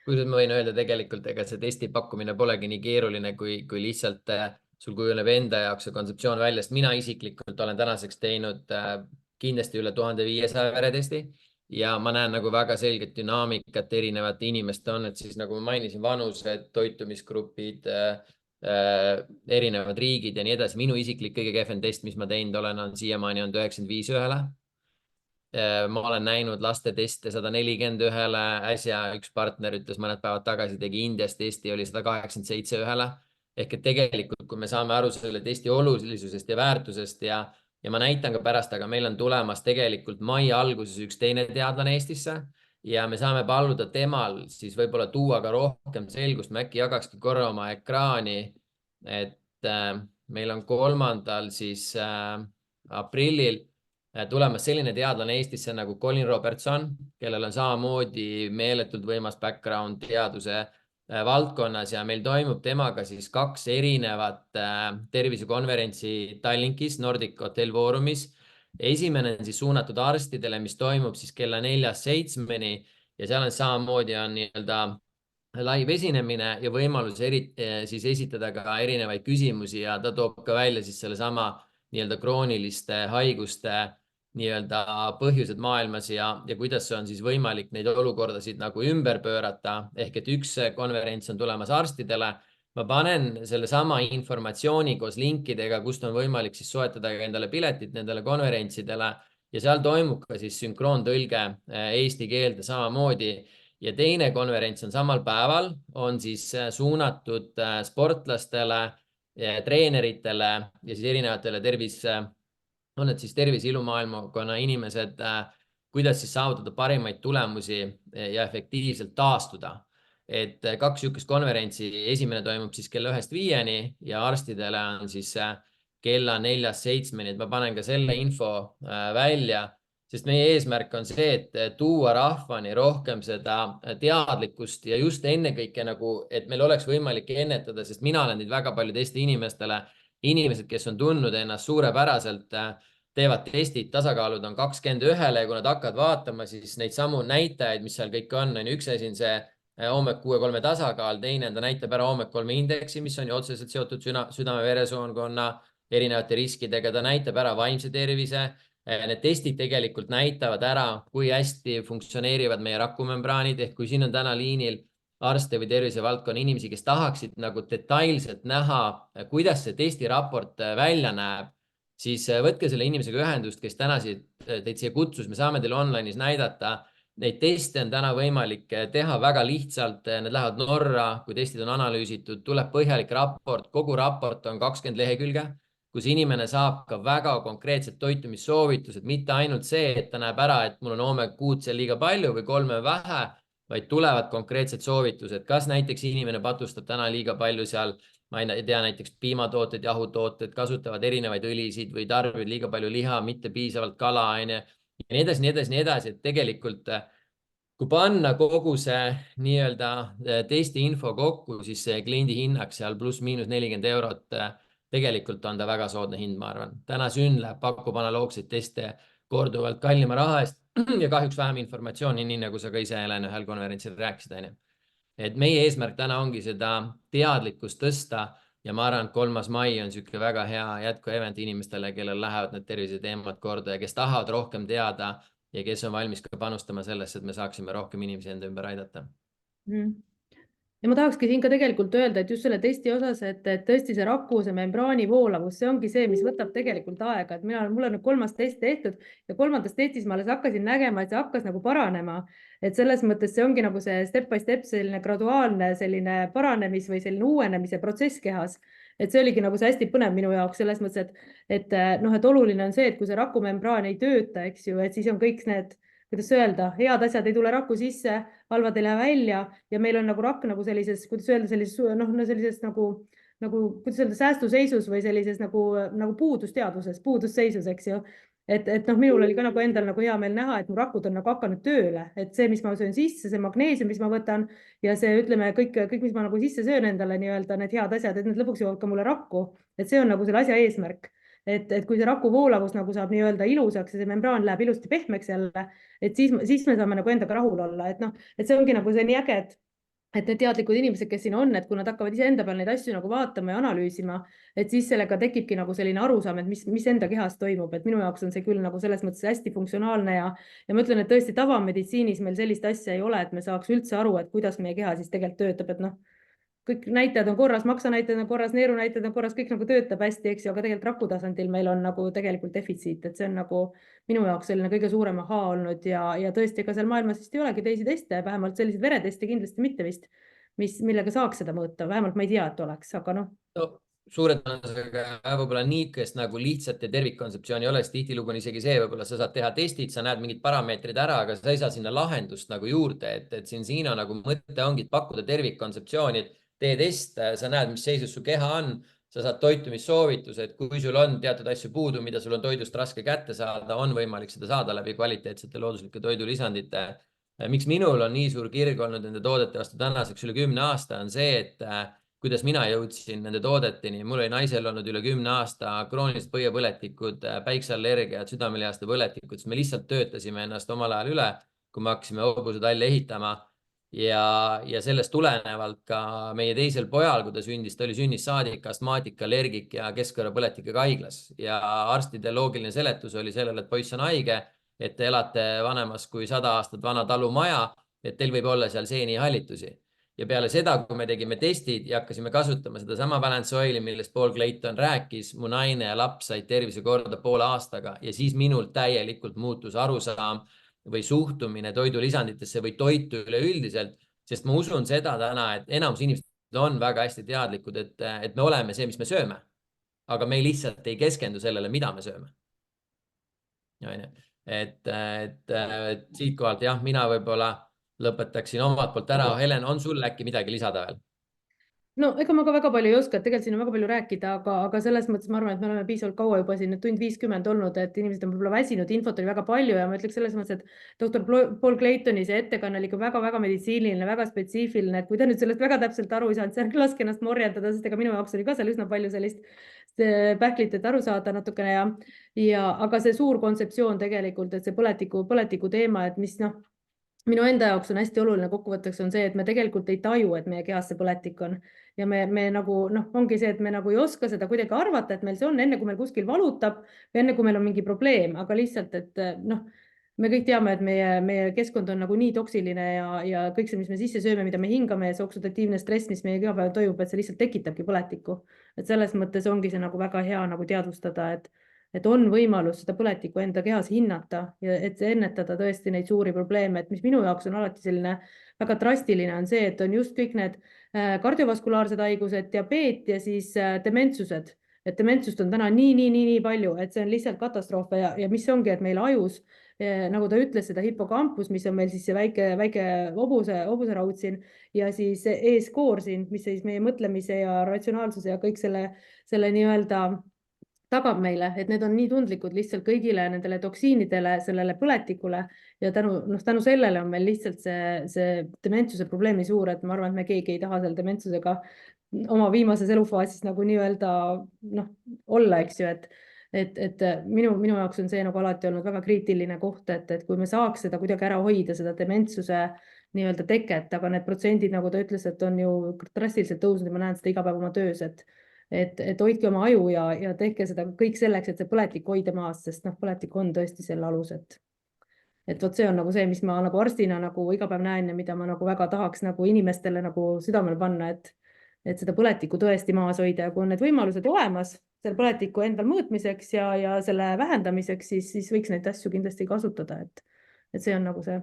Kuidas ma võin öelda, tegelikult ega see testi pakkumine polegi nii keeruline, kui lihtsalt sul kujuneb enda jaoks see kontseptsioon välja, sest mina isiklikult olen tänaseks teinud kindlasti üle 1500 veretesti ja ma näen nagu väga selget dünaamikat erinevate inimeste on, et siis nagu ma mainisin, vanused, toitumisgrupid, erinevad riigid ja nii edasi. Minu isiklik kõige kehvem test, mis ma teinud olen, on siiamaani on 95 ühele. Ma olen näinud laste teste 141-le, äsja üks partner ütles mõned päevad tagasi, tegi Indias testi, oli 187 ühele. Ehk et tegelikult, kui me saame aru selle testi olulisusest ja väärtusest ja ma näitan ka pärast, aga meil on tulemas tegelikult mai alguses üks teine teadlane Eestisse ja me saame paluda temal siis võib-olla tuua ka rohkem selgust, me äkki jagakski korra oma ekraani, et meil on 3. siis aprillil tulemas selline teadlane Eestisse nagu Colin Robertson, kellel on samamoodi meeletult võimas background teaduse valdkonnas ja meil toimub temaga siis 2 erinevat tervisekonverentsi Tallinkis Nordic Hotel Forumis. Esimene on siis suunatud arstidele, mis toimub siis kella 4-7 ja seal on samamoodi on nii-öelda live esinemine ja võimalus siis esitada ka erinevaid küsimusi ja ta toob ka välja siis selle sama nii-öelda krooniliste haiguste nii-öelda põhjused maailmas ja kuidas on siis võimalik neid olukordasid nagu ümber pöörata. Ehk et üks konverents on tulemas arstidele. Ma panen selle sama informatsiooni koos linkidega, kust on võimalik siis soetada ka endale piletit nendele konverentsidele ja seal toimub ka siis sünkroontõlge eesti keelde samamoodi. Ja teine konverents on samal päeval, on siis suunatud sportlastele, treeneritele ja siis erinevatele on need siis tervise ilumaailmakonna inimesed, kuidas siis saavutada parimaid tulemusi ja efektiivselt taastuda. Et 2 sihukest konverentsi, esimene toimub siis kella 1-5 ja arstidele on siis kella 4-7, et ma panen ka selle info välja, sest meie eesmärk on see, et tuua rahvani rohkem seda teadlikkust ja just ennekõike nagu, et meil oleks võimalik ennetada, sest mina olen neid väga palju teiste inimesed, kes on tundnud ennast suurepäraselt, teevad testid, tasakaalud on 21 ja kui nad hakkavad vaatama, siis neid samu näitajaid, mis seal kõik on, üks asi on see OMEQ6-3 tasakaal, teine ta näitab ära OMEQ3 indeksi, mis on ju otseselt seotud südame-veresoonkonna erinevate riskidega, ta näitab ära vaimse tervise. Need testid tegelikult näitavad ära, kui hästi funktsioneerivad meie rakumembraanid, ehk kui siin on täna liinil arste või tervisevaldkonna inimesi, kes tahaksid nagu detailselt näha, kuidas see testiraport välja näeb, siis võtke selle inimesega ühendust, kes täna teid siia kutsus, me saame teile online'is näidata. Neid teste on täna võimalik teha väga lihtsalt, need lähevad Norra, kui testid on analüüsitud, tuleb põhjalik raport, kogu raport on 20 lehekülge, kus inimene saab ka väga konkreetsed toitumissoovitused, mitte ainult see, et ta näeb ära, et mul on OMEQ6 liiga palju või 3 vähe, vaid tulevad konkreetsed soovitused, kas näiteks inimene patustab täna liiga palju seal, ma ei tea, näiteks piimatooted, jahutooted, kasutavad erinevaid õlisid või tarbivad liiga palju liha, mitte piisavalt kala, ja nii edasi, et tegelikult kui panna kogu see nii-öelda testi info kokku, siis see kliendi hinnaks seal pluss-miinus 40 eurot. Tegelikult on ta väga soodne hind, ma arvan. Täna Synlab pakub analoogseid teste korduvalt kallima raha eest ja kahjuks vähem informatsiooni, nii nagu sa ka ise, Helen, ühel konverentsil rääkisid, on ju. Et meie eesmärk täna ongi seda teadlikkust tõsta ja ma arvan, et 3. mai on niisugune väga hea jätku event inimestele, kellel lähevad need terviseteemad korda ja kes tahavad rohkem teada ja kes on valmis ka panustama sellesse, et me saaksime rohkem inimesi enda ümber aidata. Ja ma tahakski siin ka tegelikult öelda, et just selle testi osas, et tõesti see rakuse membraani voolavus, see ongi see, mis võtab tegelikult aega, et mul on nüüd 3. test tehtud ja 3. testis ma alles hakkasin nägema, et see hakkas nagu paranema. Et selles mõttes see ongi nagu see step by step selline graduaalne selline paranemis või selline uuenemise protsess kehas. Et see oligi nagu see hästi põnev minu jaoks selles mõttes, et oluline on see, et kui see rakumembraan ei tööta, eks ju, et siis on kõik need, kuidas öelda, head asjad ei tule raku sisse, halvad ei lähe välja ja meil on nagu rakk nagu sellises, kuidas öelda, sellises nagu, kuidas öelda, säästuseisus või sellises nagu puudusteaduses, puudusseisus, eks ju. Et minul oli ka nagu endal nagu hea meel näha, et mu rakud on nagu hakanud tööle, et see, mis ma söön sisse, see magneesium, mis ma võtan ja see, ütleme, kõik, mis ma nagu sisse söön endale nii-öelda need head asjad, et need lõpuks jõuavad ka mulle rakku, et see on nagu selle asja eesmärk. Et kui see raku voolavus nagu saab nii-öelda ilusaks ja see membraan läheb ilusti pehmeks jälle, et siis me saame nagu endaga rahul olla, et see ongi nagu see nii äge, et need teadlikud inimesed, kes siin on, et kui nad hakkavad ise enda peal neid asju nagu vaatama ja analüüsima, et siis sellega tekibki nagu selline arusaam, et mis enda kehas toimub, et minu jaoks on see küll nagu selles mõttes hästi funktsionaalne ja ma ütlen, et tõesti tavameditsiinis meil sellist asja ei ole, et me saaks üldse aru, et kuidas meie keha siis tegelikult töötab, et kõik näitajad on korras, maksanäitajad on korras, neerunäitajad on korras, kõik nagu töötab hästi, eks ju, aga tegelikult raku tasandil meil on nagu tegelikult defitsiit, et see on nagu minu jaoks selline kõige suurem ahaa olnud ja tõesti, ega seal maailmas vist ei olegi teisi teste, vähemalt selliseid vereteste kindlasti mitte vist, millega saaks seda mõõta, vähemalt ma ei tea, et oleks, aga no suure tõenäosusega võib-olla niikest nagu lihtsat ja tervikkontseptsiooni ei ole, sest tihtilugu on isegi see, võib-olla sa saad teha testid, sa näed mingid parameetrid ära, aga sa ei saa sinna lahendust nagu juurde, et siin on nagu mõte ongi pakkuda tervikkontseptsiooni, tee test, sa näed, mis seisus su keha on, sa saad toitumissoovitused, kui sul on teatud asju puudu, mida sul on toidust raske kätte saada, on võimalik seda saada läbi kvaliteetsete looduslike toidulisandite. Miks minul on nii suur kirg olnud nende toodete vastu tänaseks üle 10 aasta on see, et kuidas mina jõudsin nende toodeteni. Mul oli naisel olnud üle 10 aasta kroonilised põiepõletikud, päikseallergiad, südamelihaste põletikud, siis me lihtsalt töötasime ennast omal ajal üle, kui me hakkasime hobusetalli ehitama. Ja sellest tulenevalt ka meie teisel pojal, kui ta sündis, ta oli sünnist saadik astmaatik, allergik ja keskkõrvapõletikega haiglas ja arstide loogiline seletus oli sellele, et poiss on haige, et te elate vanemas kui 100 aastat vana talumaja, et teil võib olla seal seenihallitusi. Ja peale seda, kui me tegime testid ja hakkasime kasutama seda sama balance oili, millest Paul Clayton rääkis, mu naine ja laps said tervise korda poole aastaga ja siis minul täielikult muutus arusaam või suhtumine toidulisanditesse või toitu üleüldiselt, sest ma usun seda täna, et enamus inimesed on väga hästi teadlikud, et me oleme see, mis me sööme, aga me lihtsalt ei keskendu sellele, mida me sööme. Et siitkohalt jah, mina võib-olla lõpetaksin omalt poolt ära. Helen, on sul äkki midagi lisada veel? No ega ma ka väga palju ei oska, et tegelikult siin on väga palju rääkida, aga selles mõttes ma arvan, et me oleme piisavalt kaua juba siin 1:50 olnud, et inimesed on võib-olla väsinud, infot oli väga palju ja ma ütleks selles mõttes, et doktor Paul Claytoni see ettekanne oli ikka väga-väga meditsiiniline, väga spetsiifiline, et kui ta nüüd sellest väga täpselt aru ei saanud, siis laske ennast morjendada, sest ega minu jaoks oli ka seal üsna palju sellist pähklit, et aru saada natukene aga see suur kontseptsioon tegelikult, et see põletiku teema, et mis minu enda jaoks on hästi oluline kokkuvõtteks on see, et me tegelikult ei taju, et meie kehas see põletik on ja me nagu ongi see, et me nagu ei oska seda kuidagi arvata, et meil see on enne, kui meil kuskil valutab või enne, kui meil on mingi probleem, aga lihtsalt, et me kõik teame, et meie keskkond on nagu nii toksiline ja kõik see, mis me sisse sööme, mida me hingame ja see oksüdatiivne stress, mis meie keha peal toimub, et see lihtsalt tekitabki põletikku. Et selles mõttes ongi see nagu väga hea nagu teadvustada, et on võimalus seda põletikku enda kehas hinnata ja et ennetada tõesti neid suuri probleeme, et mis minu jaoks on alati selline väga drastiline on see, et on just kõik need kardiovaskulaarsed haigused, diabeet ja siis dementsused, et dementsust on täna nii palju, et see on lihtsalt katastroof ja mis ongi, et meil ajus, nagu ta ütles, seda hipokampus, mis on meil siis see väike hobuseraud siin ja siis eeskoor siin, mis siis meie mõtlemise ja ratsionaalsuse ja kõik selle nii-öelda tagab meile, et need on nii tundlikud lihtsalt kõigile nendele toksiinidele, sellele põletikule ja tänu sellele on meil lihtsalt see dementsuse probleem nii suur, et ma arvan, et me keegi ei taha selle dementsusega oma viimases elufaasis nagu nii-öelda olla, eks ju, et minu jaoks on see nagu alati olnud väga kriitiline koht, et kui me saaks seda kuidagi ära hoida, seda dementsuse nii-öelda teket, aga need protsendid, nagu ta ütles, et on ju drastiliselt tõusnud ja ma näen seda iga päev oma töös, et hoidke oma aju ja tehke seda kõik selleks, et see põletik hoida maas, sest põletik on tõesti selle alus, et vot see on nagu see, mis ma nagu arstina nagu iga päev näen ja mida ma nagu väga tahaks nagu inimestele nagu südamele panna, et seda põletikku tõesti maas hoida ja kui on need võimalused olemas selle põletiku endal mõõtmiseks ja selle vähendamiseks, siis võiks neid asju kindlasti kasutada, et see on nagu see.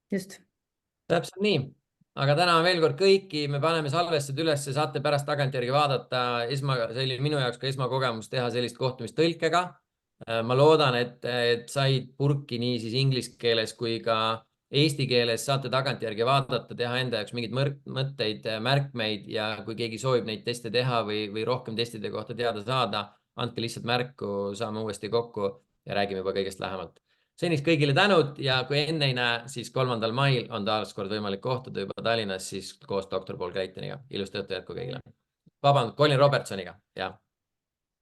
Just. Täpselt nii. Aga täname veel kord kõiki, me paneme salvestused üles, saate pärast tagantjärgi vaadata. See oli minu jaoks ka esmakogemus teha sellist kohtumist tõlkega. Ma loodan, et said purki nii siis inglise keeles kui ka eesti keeles, saate tagantjärgi vaadata, teha enda jaoks mingeid mõtteid, märkmeid ja kui keegi soovib neid teste teha või rohkem testide kohta teada saada, andke lihtsalt märku, saame uuesti kokku ja räägime juba kõigest lähemalt. Seniks kõigile tänud ja kui enne ei näe, siis 3. mail on taas kord võimalik kohtuda juba Tallinnas siis koos doktor Paul Claytoniga. Ilust õhtu jätku kõigile. Vabandust, Colin Robertsoniga. Ja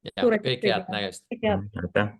kõik head nägemist. Aitäh.